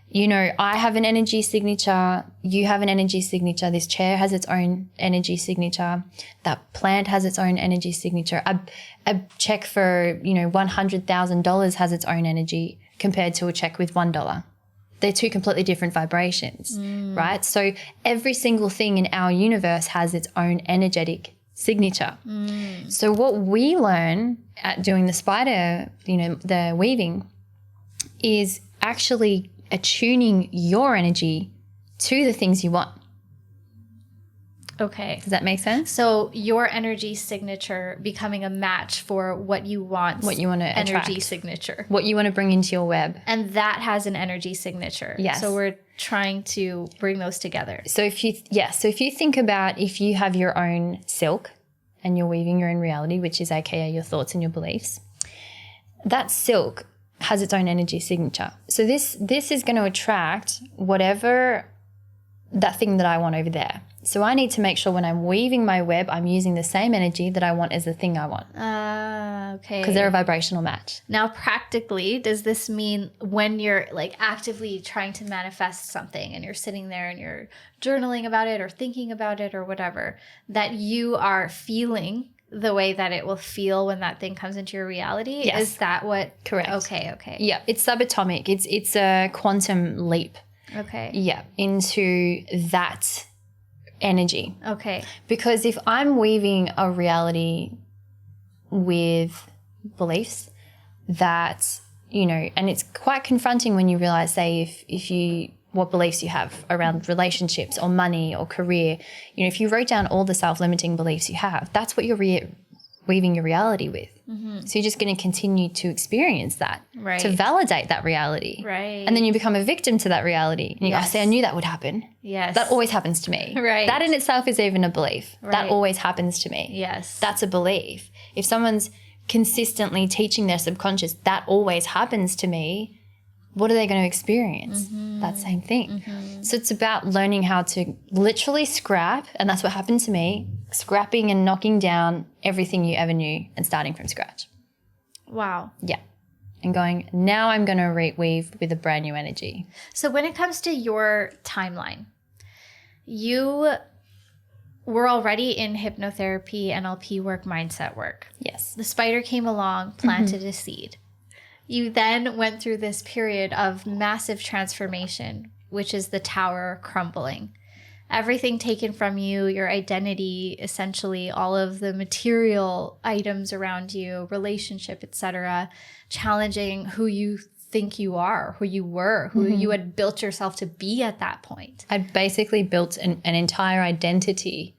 you know, I have an energy signature, you have an energy signature, this chair has its own energy signature, that plant has its own energy signature, a check for, you know, $100,000 has its own energy compared to a check with $1. They're two completely different vibrations, right? So every single thing in our universe has its own energetic signature. So what we learn at doing the spider, you know, the weaving, is actually attuning your energy to the things you want. Okay. Does that make sense? So your energy signature becoming a match for what you want. What you want to attract. Energy signature. What you want to bring into your web. And that has an energy signature. Yes. So we're trying to bring those together. So if you think about, if you have your own silk and you're weaving your own reality, which is AKA your thoughts and your beliefs, that silk has its own energy signature. So this is going to attract whatever that thing that I want over there. So I need to make sure when I'm weaving my web, I'm using the same energy that I want as the thing I want. Okay. Because they're a vibrational match. Now, practically, does this mean when you're like actively trying to manifest something and you're sitting there and you're journaling about it or thinking about it or whatever, that you are feeling the way that it will feel when that thing comes into your reality? Yes. Is that what? Correct. Okay. Yeah, it's subatomic. It's a quantum leap. Okay. Yeah, into that energy. Okay. Because if I'm weaving a reality with beliefs that, you know, and it's quite confronting when you realize, say, if you, what beliefs you have around relationships or money or career, you know, if you wrote down all the self-limiting beliefs you have, that's what you're weaving your reality with. So you're just going to continue to experience that, Right. to validate that reality. Right. And then you become a victim to that reality. And you go, Yes. see, I knew that would happen. Yes. That always happens to me. Right. That in itself is even a belief. Right. That always happens to me. Yes. That's a belief. If someone's consistently teaching their subconscious, that always happens to me, what are they going to experience? That same thing. So it's about learning how to literally scrap, and that's what happened to me, scrapping and knocking down everything you ever knew and starting from scratch. Wow. Yeah. And going, now I'm going to weave with a brand new energy. So when it comes to your timeline, you were already in hypnotherapy, NLP work, mindset work. Yes. The spider came along, planted a seed. You then went through this period of massive transformation, which is the tower crumbling. Everything taken from you, your identity, essentially all of the material items around you, relationship, etc., challenging who you think you are, who you were, who you had built yourself to be at that point. I'd basically built an entire identity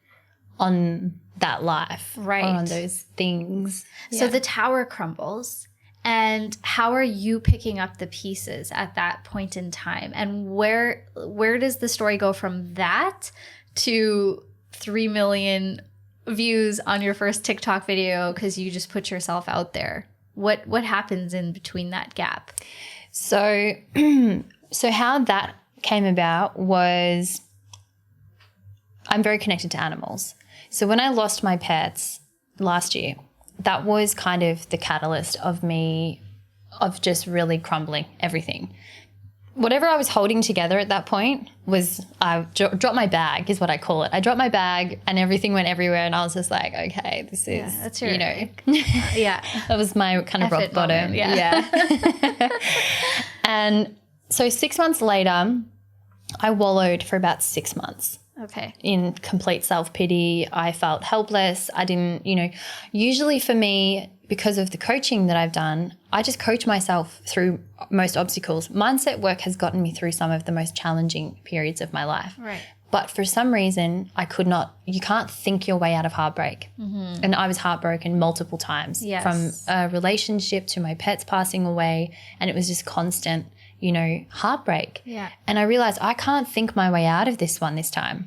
on that life. Right. Or on those things. So the tower crumbles. And how are you picking up the pieces at that point in time? And where does the story go from that to 3 million views on your first TikTok video because you just put yourself out there? What happens in between that gap? So how that came about was I'm very connected to animals. So when I lost my pets last year, that was kind of the catalyst of just really crumbling everything. Whatever I was holding together at that point was I dropped my bag is what I call it. I dropped my bag and everything went everywhere and I was just like, okay, this is, that's your, yeah, that was my kind of rock bottom. Moment, yeah. And so 6 months later, I wallowed for about 6 months. Okay. In complete self-pity. I felt helpless. I didn't, usually for me, because of the coaching that I've done, I just coach myself through most obstacles. Mindset work has gotten me through some of the most challenging periods of my life. Right. But for some reason, you can't think your way out of heartbreak. And I was heartbroken multiple times. Yes. From a relationship to my pets passing away. And it was just constant, heartbreak. Yeah. And I realized I can't think my way out of this one this time,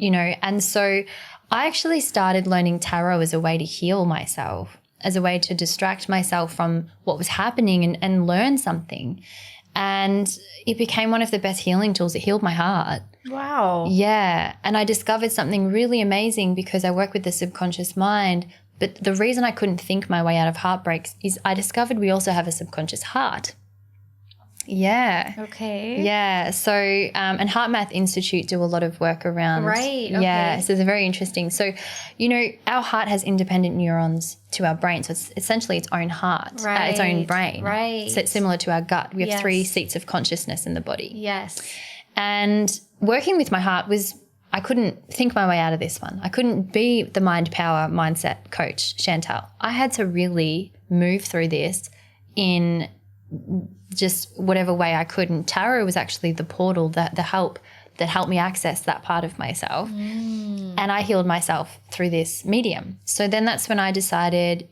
and so I actually started learning tarot as a way to heal myself, as a way to distract myself from what was happening and learn something. And it became one of the best healing tools. It healed my heart. Wow. Yeah. And I discovered something really amazing because I work with the subconscious mind. But the reason I couldn't think my way out of heartbreaks is I discovered we also have a subconscious heart. Yeah. Okay. Yeah. So, and Heart Math Institute do a lot of work around. Right. Okay. Yeah. So they're very interesting. So, our heart has independent neurons to our brain. So it's essentially its own heart, its own brain. Right. So it's similar to our gut. We have Yes. 3 seats of consciousness in the body. Yes. And working with my heart I couldn't think my way out of this one. I couldn't be the mind power mindset coach, Chantell. I had to really move through this in just whatever way I could. And tarot was actually the portal, the help that helped me access that part of myself. And I healed myself through this medium. So then that's when I decided,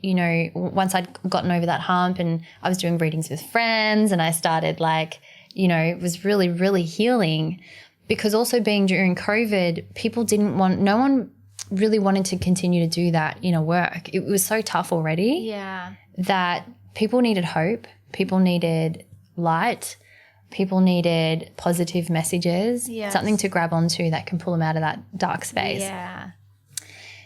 once I'd gotten over that hump and I was doing readings with friends and I started it was really, really healing, because also being during COVID, no one really wanted to continue to do that work. It was so tough already. Yeah. That people needed hope. People needed light. People needed positive messages, Yes. something to grab onto that can pull them out of that dark space. Yeah.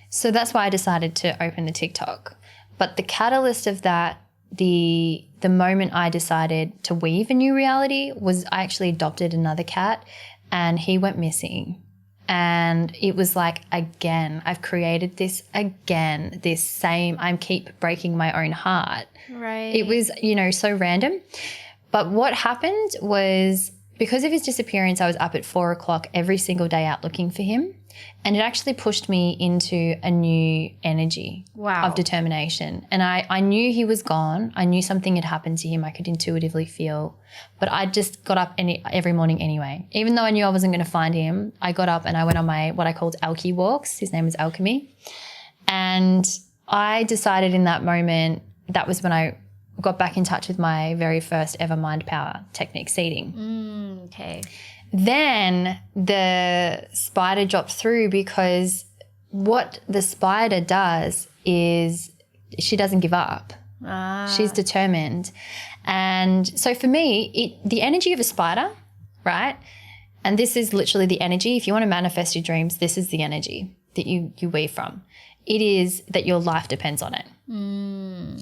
So that's why I decided to open the TikTok. But the catalyst of that, the moment I decided to weave a new reality was I actually adopted another cat and he went missing. And it was like, again, I've created this again, I keep breaking my own heart. Right. It was, so random. But what happened was, because of his disappearance, I was up at 4 o'clock every single day out looking for him. And it actually pushed me into a new energy of determination. And I knew he was gone. I knew something had happened to him. I could intuitively feel. But I just got up every morning anyway. Even though I knew I wasn't going to find him, I got up and I went on my what I called alky walks. His name is Alchemy. And I decided in that moment, that was when I got back in touch with my very first ever mind power technique, seeding. Okay. Then the spider dropped through, because what the spider does is she doesn't give up. She's determined. And so for me, the energy of a spider, right? And this is literally the energy. If you want to manifest your dreams, this is the energy that you weave from. It is that your life depends on it.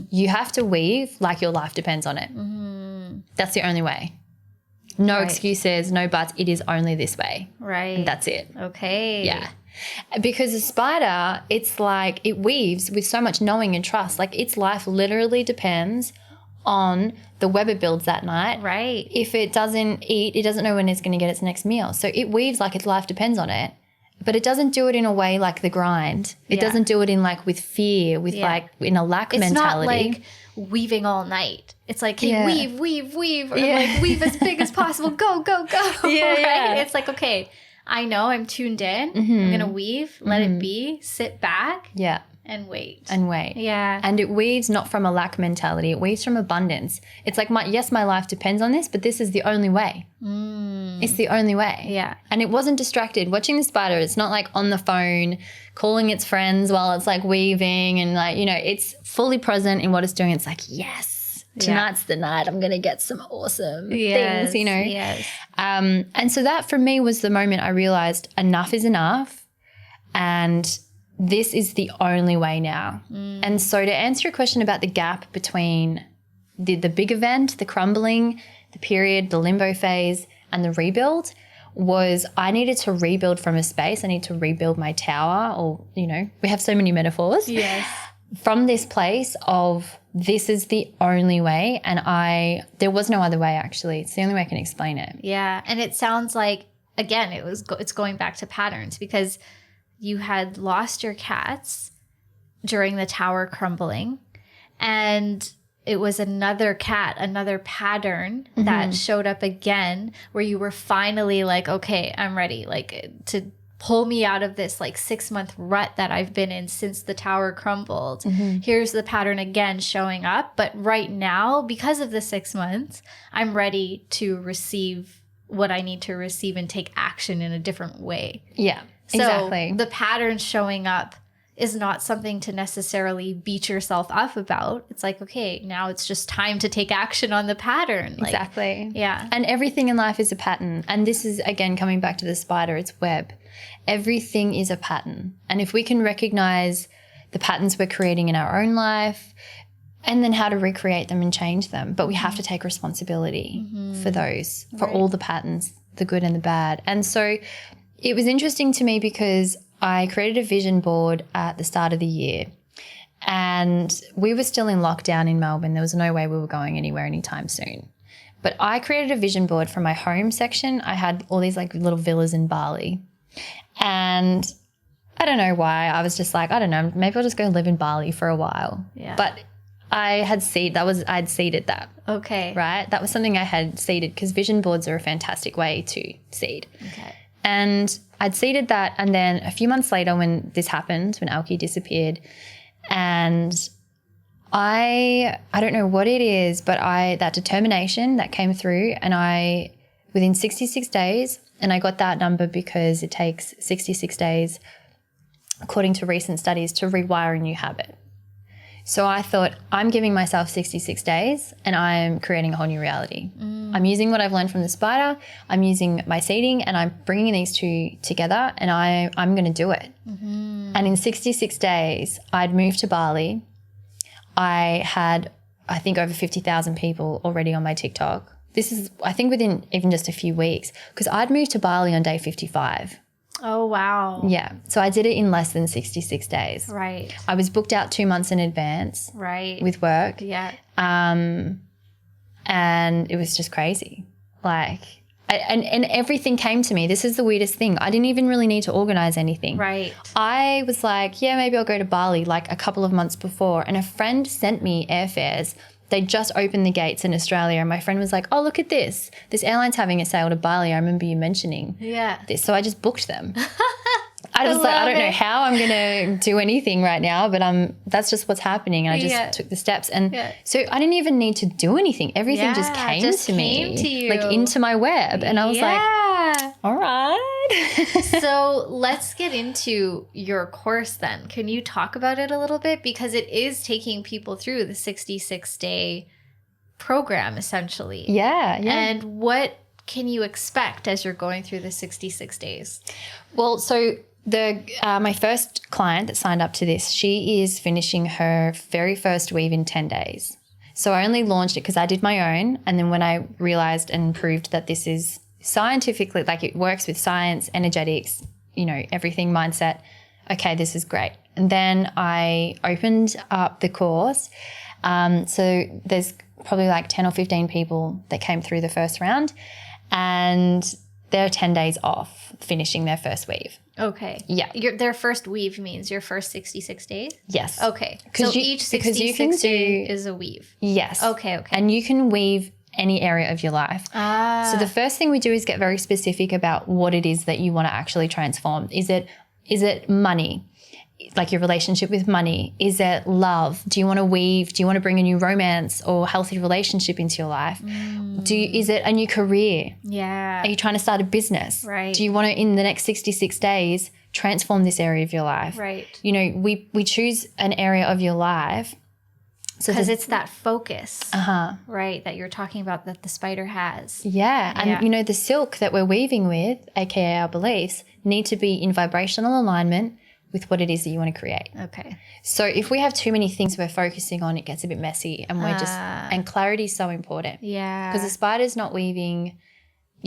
You have to weave like your life depends on it. That's the only way. No excuses, no buts. It is only this way. Right. And that's it. Okay. Yeah. Because a spider, it's like it weaves with so much knowing and trust. Like its life literally depends on the web it builds that night. Right. If it doesn't eat, it doesn't know when it's going to get its next meal. So it weaves like its life depends on it. But it doesn't do it in a way like the grind. It doesn't do it in like with fear, with like in a lack mentality. It's not like weaving all night. It's like, hey, weave, or like weave as big as possible. Go. Right? It's like, okay, I know I'm tuned in. I'm going to weave, let it be, sit back. Yeah. And wait. Yeah. And it weaves not from a lack mentality. It weaves from abundance. It's like, my life depends on this, but this is the only way. It's the only way. Yeah. And it wasn't distracted. Watching the spider, it's not like on the phone calling its friends while it's like weaving and like, it's fully present in what it's doing. It's like, yes, tonight's the night. I'm going to get some awesome things, Yes. And so that for me was the moment I realized enough is enough. And this is the only way now. And so to answer your question about the gap between the big event, the crumbling, the period, the limbo phase, and the rebuild was I needed to rebuild from a space. I need to rebuild my tower, or, we have so many metaphors. Yes. From this place of this is the only way. And there was no other way, actually. It's the only way I can explain it. Yeah. And it sounds like, again, it's going back to patterns, because you had lost your cats during the tower crumbling, and it was another pattern that showed up again, where you were finally like, okay, I'm ready, like to pull me out of this like 6-month rut that I've been in since the tower crumbled. Here's the pattern again showing up. But right now, because of the 6 months, I'm ready to receive what I need to receive and take action in a different way. Yeah. So exactly. the pattern showing up is not something to necessarily beat yourself up about. It's like, okay, now it's just time to take action on the pattern. Like, exactly. Yeah. And everything in life is a pattern. And this is, again, coming back to the spider, it's web. Everything is a pattern. And if we can recognize the patterns we're creating in our own life, and then how to recreate them and change them. But we have to take responsibility for those, for all the patterns, the good and the bad. And so it was interesting to me because I created a vision board at the start of the year, and we were still in lockdown in Melbourne. There was no way we were going anywhere anytime soon. But I created a vision board for my home section. I had all these like little villas in Bali, and I don't know why. I was just like, I don't know, maybe I'll just go live in Bali for a while. Yeah. But I'd seeded that. Okay. Right? That was something I had seeded, because vision boards are a fantastic way to seed. Okay. And I'd seeded that, and then a few months later when this happened, when Alki disappeared, and I don't know what it is, but that determination that came through, and within 66 days, and I got that number because it takes 66 days, according to recent studies, to rewire a new habit. So I thought, I'm giving myself 66 days and I'm creating a whole new reality. I'm using what I've learned from the spider, I'm using my seeding, and I'm bringing these two together, and I'm going to do it. And in 66 days, I'd moved to Bali. I had, I think, over 50,000 people already on my TikTok. This is, I think, within even just a few weeks, because I'd moved to Bali on day 55. Oh, wow. Yeah. So I did it in less than 66 days. Right. I was booked out 2 months in advance. Right. With work. Yeah. And it was just crazy. Like, and everything came to me. This is the weirdest thing. I didn't even really need to organize anything. Right. I was like, yeah, maybe I'll go to Bali like a couple of months before. And a friend sent me airfares. They just opened the gates in Australia, and my friend was like, oh, look at this. This airline's having a sale to Bali. I remember you mentioning this. So I just booked them. I was like, I don't know it. how I'm going to do anything right now, but that's just what's happening. And I just took the steps. And so I didn't even need to do anything. Everything just came to me, to you. like into my web. And I was like, all right. So let's get into your course then. Can you talk about it a little bit? Because it is taking people through the 66-day program, essentially. Yeah. And what can you expect as you're going through the 66 days? Well, so my first client that signed up to this, she is finishing her very first weave in 10 days. So I only launched it because I did my own. And then when I realized and proved that this is scientifically, like it works with science, energetics, everything, mindset, okay, this is great. And then I opened up the course. So there's probably like 10 or 15 people that came through the first round, and they're 10 days off finishing their first weave. Okay. Yeah. Their first weave means your first 66 days? Yes. Okay. So each 66 day is a weave. Yes. Okay. And you can weave any area of your life. So the first thing we do is get very specific about what it is that you want to actually transform. Is it money? Like your relationship with money? Is it love? Do you want to weave? Do you want to bring a new romance or healthy relationship into your life? Is it a new career? Yeah. Are you trying to start a business? Right. Do you want to, in the next 66 days, transform this area of your life? Right. We choose an area of your life. Because it's that focus, right, that you're talking about that the spider has. Yeah. And, the silk that we're weaving with, aka our beliefs, need to be in vibrational alignment with what it is that you want to create. Okay. So if we have too many things we're focusing on, it gets a bit messy, and and clarity is so important. Yeah. Because the spider's not weaving,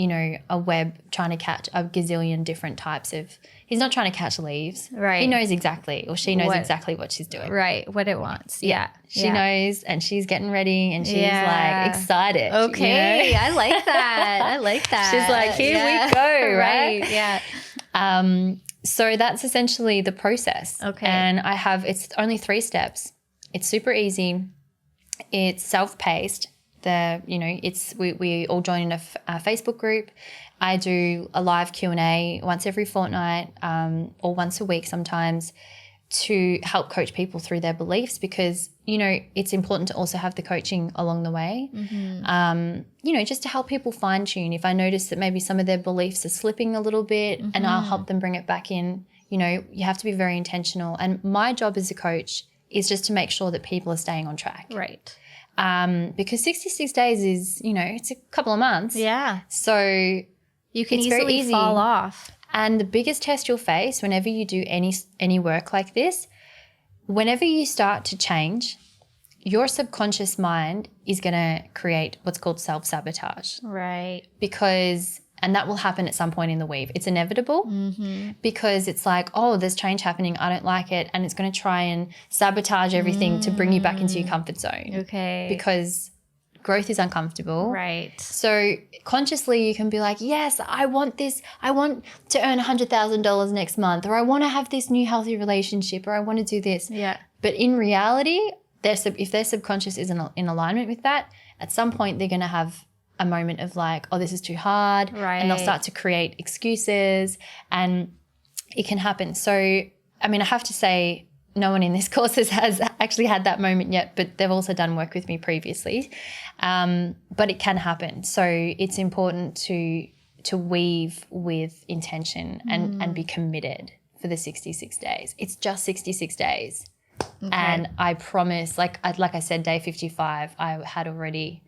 a web trying to catch a gazillion different types of, he's not trying to catch leaves. Right. He knows exactly, or she knows exactly what she's doing. Right. What it wants. Yeah. She knows, and she's getting ready, and she's like excited. Okay. I like that. I like that. She's like, here we go. Right. Yeah. So that's essentially the process. Okay. And it's only 3 steps. It's super easy. It's self-paced. We all join in a Facebook group. I do a live Q&A once every fortnight, or once a week sometimes, to help coach people through their beliefs, because, it's important to also have the coaching along the way, just to help people fine tune. If I notice that maybe some of their beliefs are slipping a little bit, and I'll help them bring it back in. You have to be very intentional. And my job as a coach is just to make sure that people are staying on track. Right. Because 66 days is, it's a couple of months. Yeah. So you can it's easily fall off. And the biggest test you'll face whenever you do any work like this, whenever you start to change, your subconscious mind is going to create what's called self-sabotage. Right. And that will happen at some point in the weave. It's inevitable, because it's like, oh, there's change happening. I don't like it. And it's going to try and sabotage everything to bring you back into your comfort zone. Okay. Because growth is uncomfortable. Right. So consciously you can be like, yes, I want this. I want to earn $100,000 next month, or I want to have this new healthy relationship, or I want to do this. Yeah. But in reality, if their subconscious isn't in alignment with that, at some point they're going to have a moment of like, oh, this is too hard. Right. And they'll start to create excuses, and it can happen. So, I have to say, no one in this course has actually had that moment yet, but they've also done work with me previously. But it can happen. So it's important to weave with intention and be committed for the 66 days. It's just 66 days. Okay. And I promise, like I said, day 55, I had already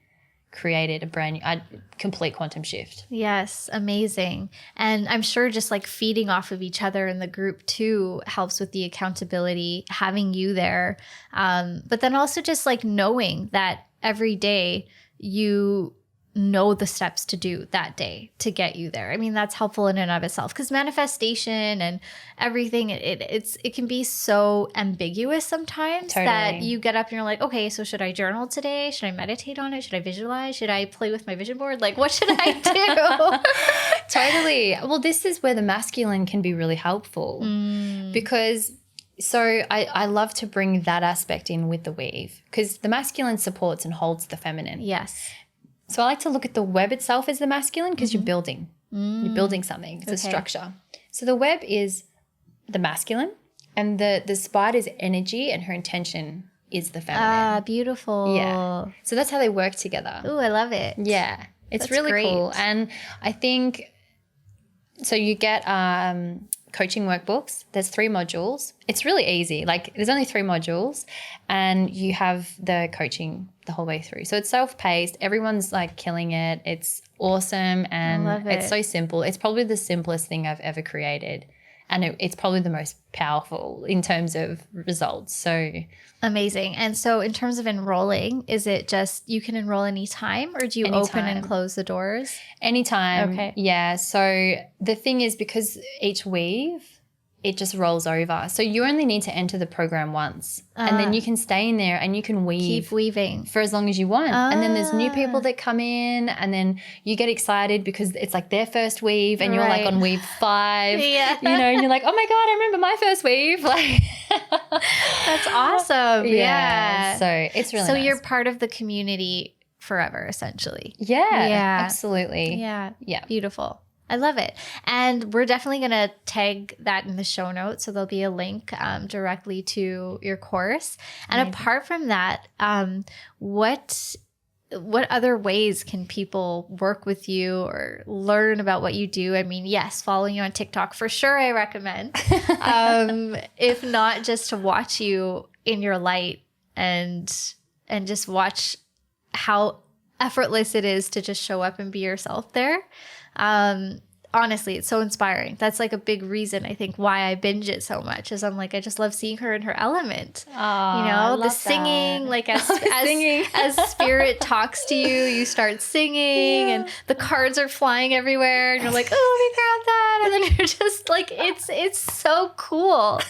created a complete quantum shift. Yes, amazing. And I'm sure just like feeding off of each other in the group too helps with the accountability, having you there. But then also just like knowing that every day you know the steps to do that day to get you there. That's helpful in and of itself, because manifestation and everything, it can be so ambiguous sometimes. Totally. That you get up and you're like, okay, so should I journal today? Should I meditate on it? Should I visualize? Should I play with my vision board? Like, what should I do? Totally. Well, this is where the masculine can be really helpful, because I love to bring that aspect in with the weave, because the masculine supports and holds the feminine. Yes. So I like to look at the web itself as the masculine, because you're building. You're building something. It's a structure. So the web is the masculine, and the spider's energy and her intention is the feminine. Ah, beautiful. Yeah. So that's how they work together. Ooh, I love it. Yeah. It's That's really great. cool. And I think, so you get coaching workbooks. There's 3 modules. It's really easy. Like there's only 3 modules and you have the coaching the whole way through. So it's self-paced. Everyone's like killing it. It's awesome and love it. it's so simple. It's probably the simplest thing I've ever created. And it's probably the most powerful in terms of results. So Amazing. And so in terms of enrolling, is it just you can enroll anytime or do you open and Anytime. close the doors? anytime. Okay. Yeah. So the thing is, because each weave, it just rolls over. So you only need to enter the program once and then you can stay in there and you can weave Keep weaving. for as long as you want. And then there's new people that come in and then you get excited because it's like their first weave and you're like Right. on weave 5, Yeah. you know, and you're like, oh my God, I remember my first weave. Like, That's awesome. Yeah. So it's really So nice. you're part of the community forever, essentially. Yeah, Yeah. absolutely. Yeah. Yeah. Beautiful. I love it. And we're definitely going to tag that in the show notes. So there'll be a link directly to your course. And apart from that, what other ways can people work with you or learn about what you do? I mean, yes, following you on TikTok for sure, I recommend. If not, just to watch you in your light and just watch how effortless it is to just show up and be yourself there. Honestly, it's so inspiring. That's like a big reason I think why I binge it so much is I'm like, I just love seeing her in her element. Aw, You I know, the love singing, that. like as Singing. as spirit talks to you, you start singing and the cards are flying everywhere and you're like, oh, let me grab that. And then you're just like, it's so cool.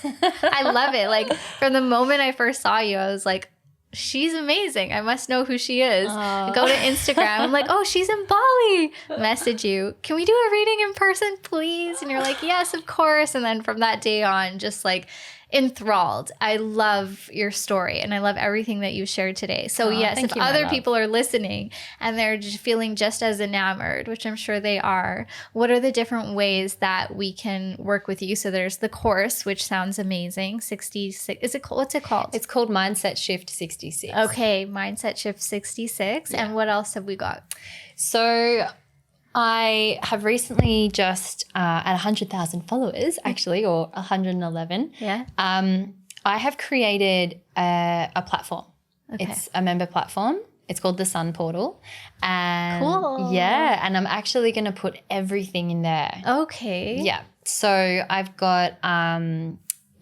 I love it. Like from the moment I first saw you, I was like, she's amazing. I must know who she is. I go to Instagram. I'm like, oh, she's in Bali. Message you. Can we do a reading in person, please? And you're like, yes, of course. And then from that day on, just like enthralled. I love your story and I love everything that you shared today. So yes, thank if you, my other love. people are listening and they're just feeling just as enamored, which I'm sure they are, what are the different ways that we can work with you? So there's the course, which sounds amazing. 66. What's it called? It's called Mindset Shift 66. Okay, Mindset Shift 66. And what else have we got? So I have recently just at 100,000 followers, actually, or 111. Yeah. I have created a platform. Okay. It's a member platform. It's called the Sun Portal. And Cool. yeah, and I'm actually going to put everything in there. Okay. Yeah. So I've got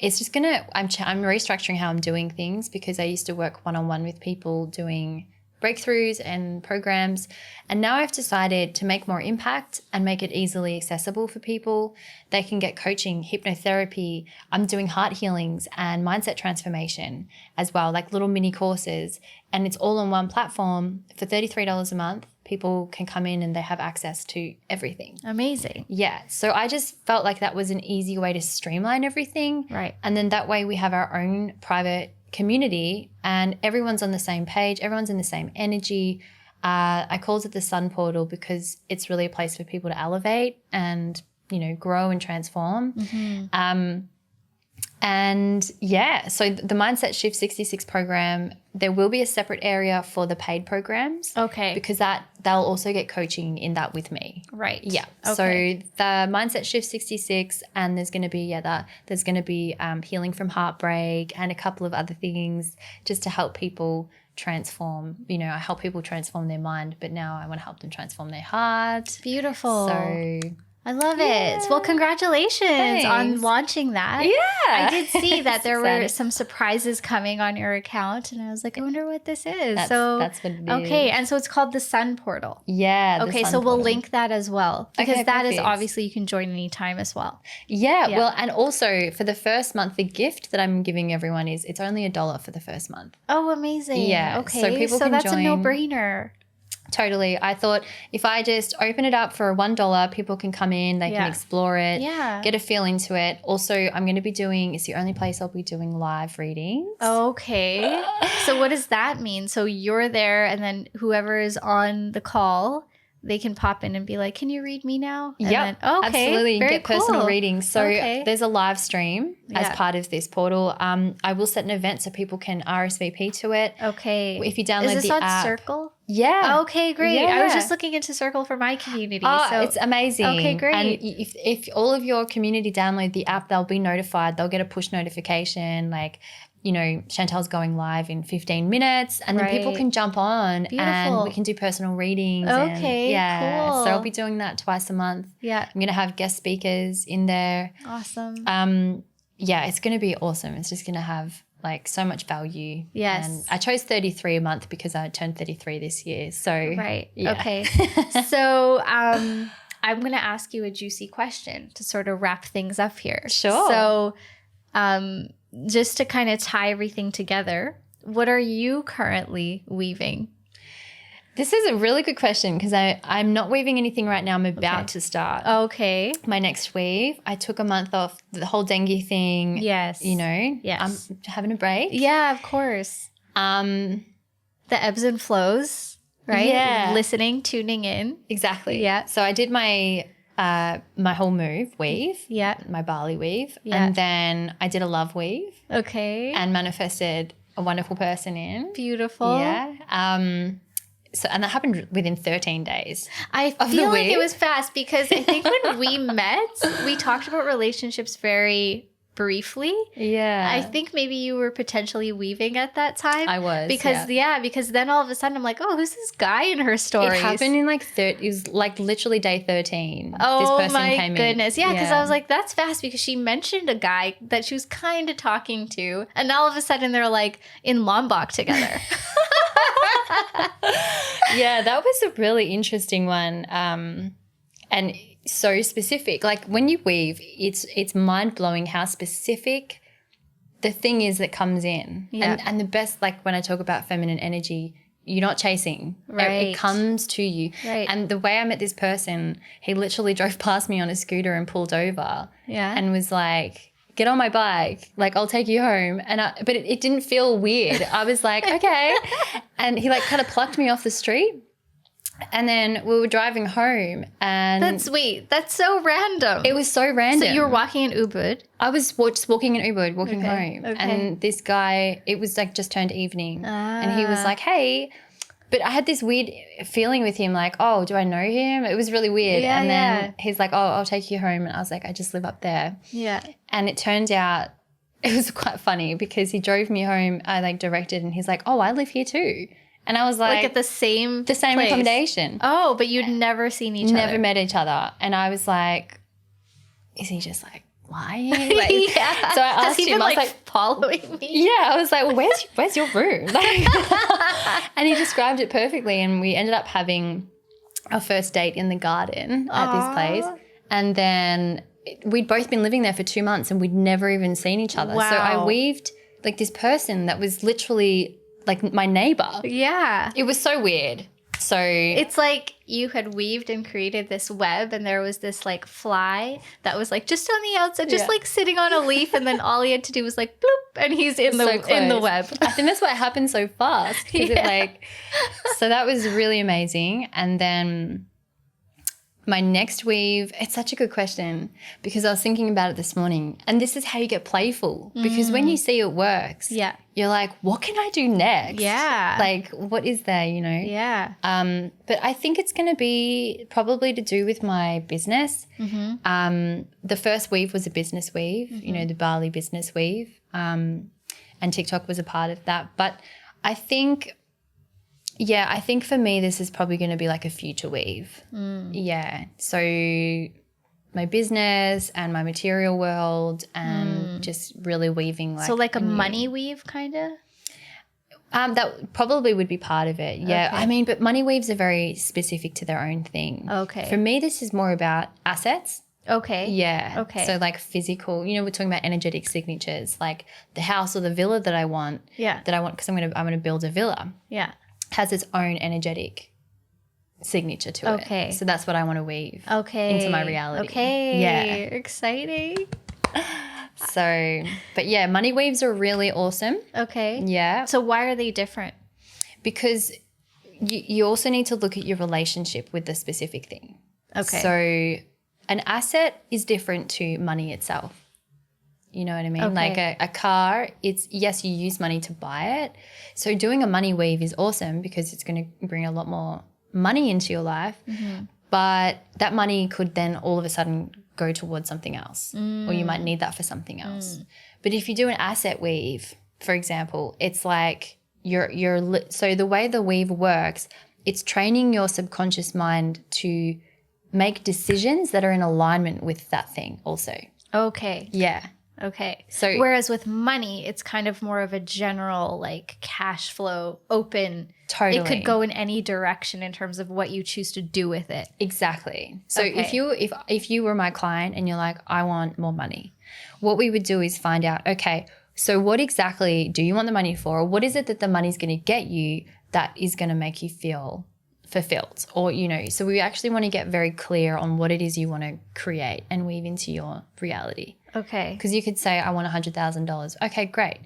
it's just gonna I'm restructuring how I'm doing things because I used to work one-on-one with people doing breakthroughs and programs, and now I've decided to make more impact and make it easily accessible for people. They can get coaching, hypnotherapy. I'm doing heart healings and mindset transformation as well, like little mini courses, and it's all on one platform for $33 a month. People can come in and they have access to everything. Amazing. Yeah. So I just felt like that was an easy way to streamline everything. Right. And then that way we have our own private community and everyone's on the same page. Everyone's in the same energy. I called it the Sun Portal because it's really a place for people to elevate and, you know, grow and transform. And yeah, so the Mindset Shift 66 program, there will be a separate area for the paid programs. Okay. Because they'll also get coaching in that with me. Right. Yeah. Okay. So the Mindset Shift 66, and there's going to be healing from heartbreak and a couple of other things just to help people transform. You know, I help people transform their mind, but now I want to help them transform their heart. Beautiful. So I love it. Well, congratulations on Thanks. launching that. yeah, I did see that there were Excited. some surprises coming on your account, and I was like, I wonder what this is. That's what it is. Okay, and so it's called the Sun Portal. Yeah. the Okay, Sun so we'll Portal. link that as well because Okay, that is perfect. obviously you can join anytime as well. Yeah, Yeah. well, and also for the first month, the gift that I'm giving everyone is it's only $1 for the first month. Oh, amazing. Yeah, Okay, so people can that's a join- no-brainer. Totally. I thought if I just open it up for $1, people can come in, they Yeah. can explore it, Yeah. get a feel into it. Also, I'm going to be it's the only place I'll be doing live readings. Okay. So what does that mean? So you're there and then whoever is on the call they can pop in and be like, can you read me now? Yeah, absolutely. You get personal readings. So there's a live stream as part of this portal. I will set an event so people can RSVP to it. Okay. If you download Is this the on app. Circle? Yeah. Okay, great. Yeah. I was just looking into Circle for my community. So It's amazing. Okay, great. And if all of your community download the app, they'll be notified. They'll get a push notification like, you know, Chantell's going live in 15 minutes and then people can jump on and we can do personal readings. Okay, cool. So I'll be doing that twice a month. Yeah. I'm going to have guest speakers in there. Awesome. Yeah, it's going to be awesome. It's just going to have like so much value. Yes. And I chose 33 a month because I turned 33 this year. So yeah. Okay. So I'm going to ask you a juicy question to sort of wrap things up here. Sure. So just to kind of tie everything together, what are you currently weaving? This is a really good question because I'm not weaving anything right now. I'm about to start. Okay. My next weave. I took a month off the whole dengue thing. Yes. You know. Yes. I'm having a break. Yeah, of course. The ebbs and flows, right? Yeah. Listening, tuning in. Exactly. Yeah. So I did my whole weave. Yeah. My barley weave. Yeah. And then I did a love weave. Okay. And manifested a wonderful person in. Beautiful. Yeah. So and that happened within 13 days. I feel like it was fast because I think when we met, we talked about relationships very briefly. Yeah. I think maybe you were potentially weaving at that time. I was. Because then all of a sudden I'm like, oh, who's this guy in her stories? It happened in it was like literally day 13. Oh, this person my came goodness. in. Yeah, because I was like, that's fast because she mentioned a guy that she was kind of talking to. And all of a sudden they're like in Lombok together. Yeah, that was a really interesting one. And so specific. Like when you weave, it's mind-blowing how specific the thing is that comes in. Yeah. And the best, like when I talk about feminine energy, you're not chasing. Right. It comes to you. Right. And the way I met this person, he literally drove past me on a scooter and pulled over. Yeah. And was like, get on my bike. Like, I'll take you home. But it didn't feel weird. I was like, okay. And he like kind of plucked me off the street. And then we were driving home and... That's sweet. That's so random. It was so random. So you were walking in Ubud? I was just walking in Ubud, walking home. Okay. And this guy, it was like just turned evening. And he was like, hey... But I had this weird feeling with him like, oh, do I know him? It was really weird. Yeah, and then he's like, oh, I'll take you home. And I was like, I just live up there. Yeah. And it turned out... It was quite funny because he drove me home. I like directed and he's like, oh, I live here too. And I was like at the same place. Accommodation. Oh, but you'd never seen each other. Never met each other. And I was like, is he just like lying? Like, yeah. So I asked him, I was like, following me? Yeah. I was like, well, where's your room? Like, and he described it perfectly. And we ended up having our first date in the garden at this place. And then we'd both been living there for 2 months and we'd never even seen each other. Wow. So I weaved like this person that was literally like my neighbor. Yeah. It was so weird. So it's like you had weaved and created this web and there was this like fly that was like just on the outside, just like sitting on a leaf, and then all he had to do was like bloop and he's in the web. I think that's why it happened so fast. So that was really amazing. And then my next weave, it's such a good question because I was thinking about it this morning, and this is how you get playful because when you see it works, you're like, what can I do next? Yeah. Like, what is there, you know? Yeah. But I think it's going to be probably to do with my business. Mm-hmm. The first weave was a business weave, you know, the barley business weave, and TikTok was a part of that. But I think for me, this is probably going to be like a future weave. Yeah. So my business and my material world and just really weaving like. So like a money weave kind of? That probably would be part of it. Yeah. Okay. I mean, but money weaves are very specific to their own thing. Okay. For me, this is more about assets. Okay. Yeah. Okay. So like physical, you know, we're talking about energetic signatures, like the house or the villa that I want. Yeah. That I want because I'm going to build a villa. Yeah. Has its own energetic signature to it. Okay. So that's what I want to weave into my reality. Okay. Yeah. Exciting. So, but yeah, money weaves are really awesome. Okay. Yeah. So why are they different? Because you also need to look at your relationship with the specific thing. Okay. So an asset is different to money itself. You know what I mean? Okay. Like a car, yes, you use money to buy it. So doing a money weave is awesome because it's going to bring a lot more money into your life. Mm-hmm. But that money could then all of a sudden go towards something else, or you might need that for something else. But if you do an asset weave, for example, it's like so the way the weave works, it's training your subconscious mind to make decisions that are in alignment with that thing also. Okay. Yeah. Okay. So whereas with money, it's kind of more of a general like cash flow, open. Totally. It could go in any direction in terms of what you choose to do with it. Exactly. So Okay. if you were my client and you're like, I want more money, what we would do is find out, okay, so what exactly do you want the money for? Or what is it that the money's going to get you that is going to make you feel fulfilled? Or, so we actually want to get very clear on what it is you want to create and weave into your reality. Okay. Because you could say, I want $100,000. Okay, great.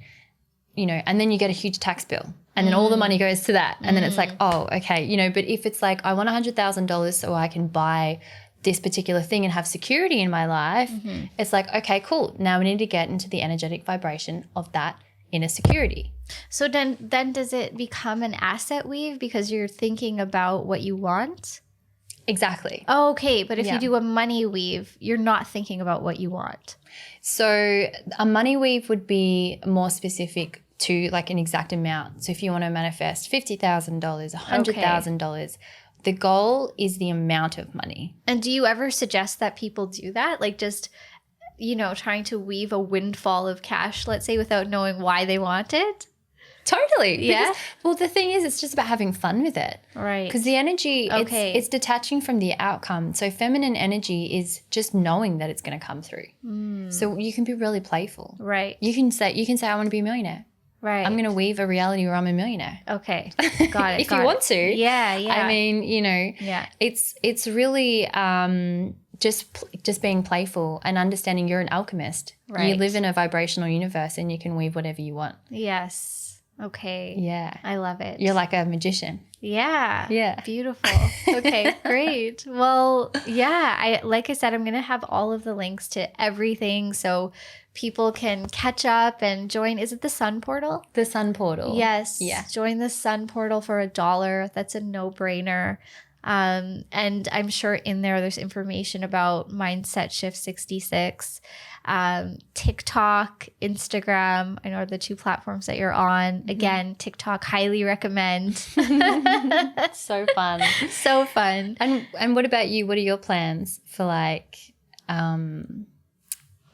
And then you get a huge tax bill and then all the money goes to that. And then it's like, oh, okay. But if it's like, I want $100,000 so I can buy this particular thing and have security in my life, it's like, okay, cool. Now we need to get into the energetic vibration of that inner security. So then does it become an asset weave because you're thinking about what you want? Exactly. Oh, okay. But if Yeah. you do a money weave, you're not thinking about what you want. So a money weave would be more specific to like an exact amount. So if you want to manifest $50,000, $100,000, the goal is the amount of money. And do you ever suggest that people do that? Like just, trying to weave a windfall of cash, let's say, without knowing why they want it? Totally. Yeah. Because, well, the thing is, it's just about having fun with it. Right. Because the energy, Okay. it's detaching from the outcome. So feminine energy is just knowing that it's going to come through. So you can be really playful. Right. You can say, I want to be a millionaire. Right. I'm going to weave a reality where I'm a millionaire. Okay. Got it. If you want to. Yeah. Yeah. I mean, Yeah. it's really just being playful and understanding you're an alchemist. Right. You live in a vibrational universe and you can weave whatever you want. Yes. Okay. Yeah. I love it. You're like a magician. Yeah. Yeah. Beautiful. Okay, great. Well, yeah, like I said, I'm going to have all of the links to everything so people can catch up and join. Is it the Sun Portal? The Sun Portal. Yes. Yeah. Join the Sun Portal for $1. That's a no-brainer. And I'm sure in there's information about Mindset Shift 66, TikTok, Instagram. I know are the two platforms that you're on. Again, TikTok, highly recommend. So fun. So fun. And what about you? What are your plans for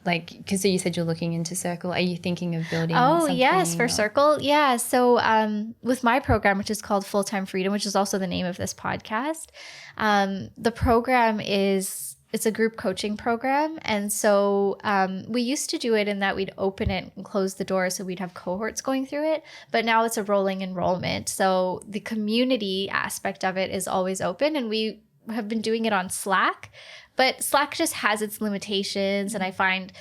because you said you're looking into Circle. Are you thinking of building something? Yes, for Circle. Yeah. So with my program, which is called Full-Time Freedom, which is also the name of this podcast, the program it's a group coaching program. And so we used to do it in that we'd open it and close the door. So we'd have cohorts going through it. But now it's a rolling enrollment. So the community aspect of it is always open. And we have been doing it on Slack. But Slack just has its limitations. And I find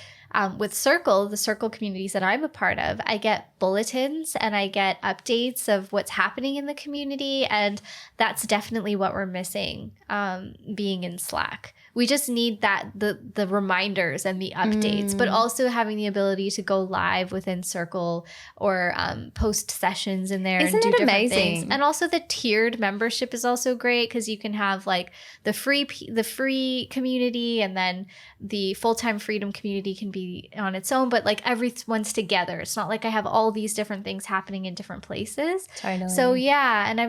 with Circle, the Circle communities that I'm a part of, I get bulletins and I get updates of what's happening in the community. And that's definitely what we're missing being in Slack. We just need the reminders and the updates, but also having the ability to go live within Circle or post sessions in there. Isn't and do it different amazing? things. And also the tiered membership is also great because you can have like the free community, and then the Full-Time Freedom community can be on its own, but like everyone's together. It's not like I have all these different things happening in different places. Totally. So yeah, and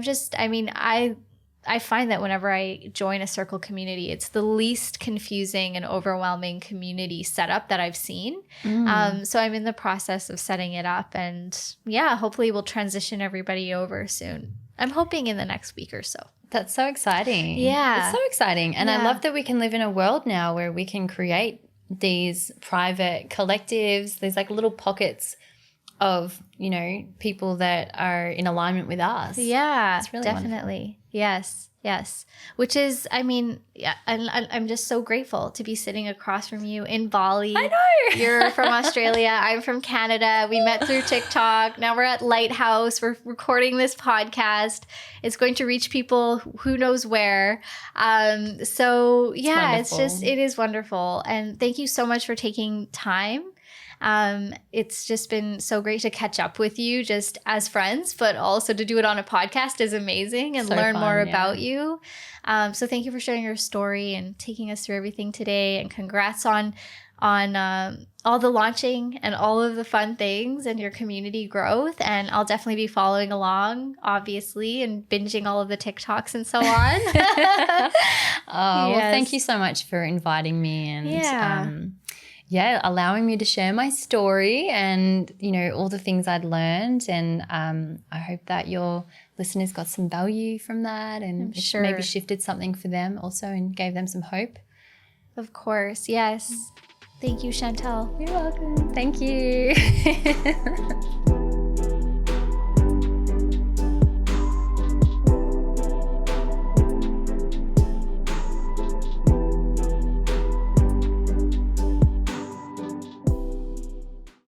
I find that whenever I join a Circle community, it's the least confusing and overwhelming community setup that I've seen. So I'm in the process of setting it up, and yeah, hopefully we'll transition everybody over soon. I'm hoping in the next week or so. That's so exciting. Yeah. It's so exciting. And Yeah. I love that we can live in a world now where we can create these private collectives, these like little pockets of, people that are in alignment with us. Yeah, It's really definitely. Yes. Yes. Which is, I mean, yeah, I'm just so grateful to be sitting across from you in Bali. I know. You're from Australia. I'm from Canada. We met through TikTok. Now we're at Lighthouse. We're recording this podcast. It's going to reach people who knows where. So yeah, it is wonderful. And thank you so much for taking time. It's just been so great to catch up with you just as friends, but also to do it on a podcast is amazing and learn more about you. So thank you for sharing your story and taking us through everything today, and congrats on all the launching and all of the fun things and your community growth. And I'll definitely be following along, obviously, and binging all of the TikToks and so on. Well, thank you so much for inviting me and allowing me to share my story and, you know, all the things I'd learned. And I hope that your listeners got some value from that, and maybe shifted something for them also and gave them some hope. Of course. Yes. Thank you, Chantell. You're welcome. Thank you.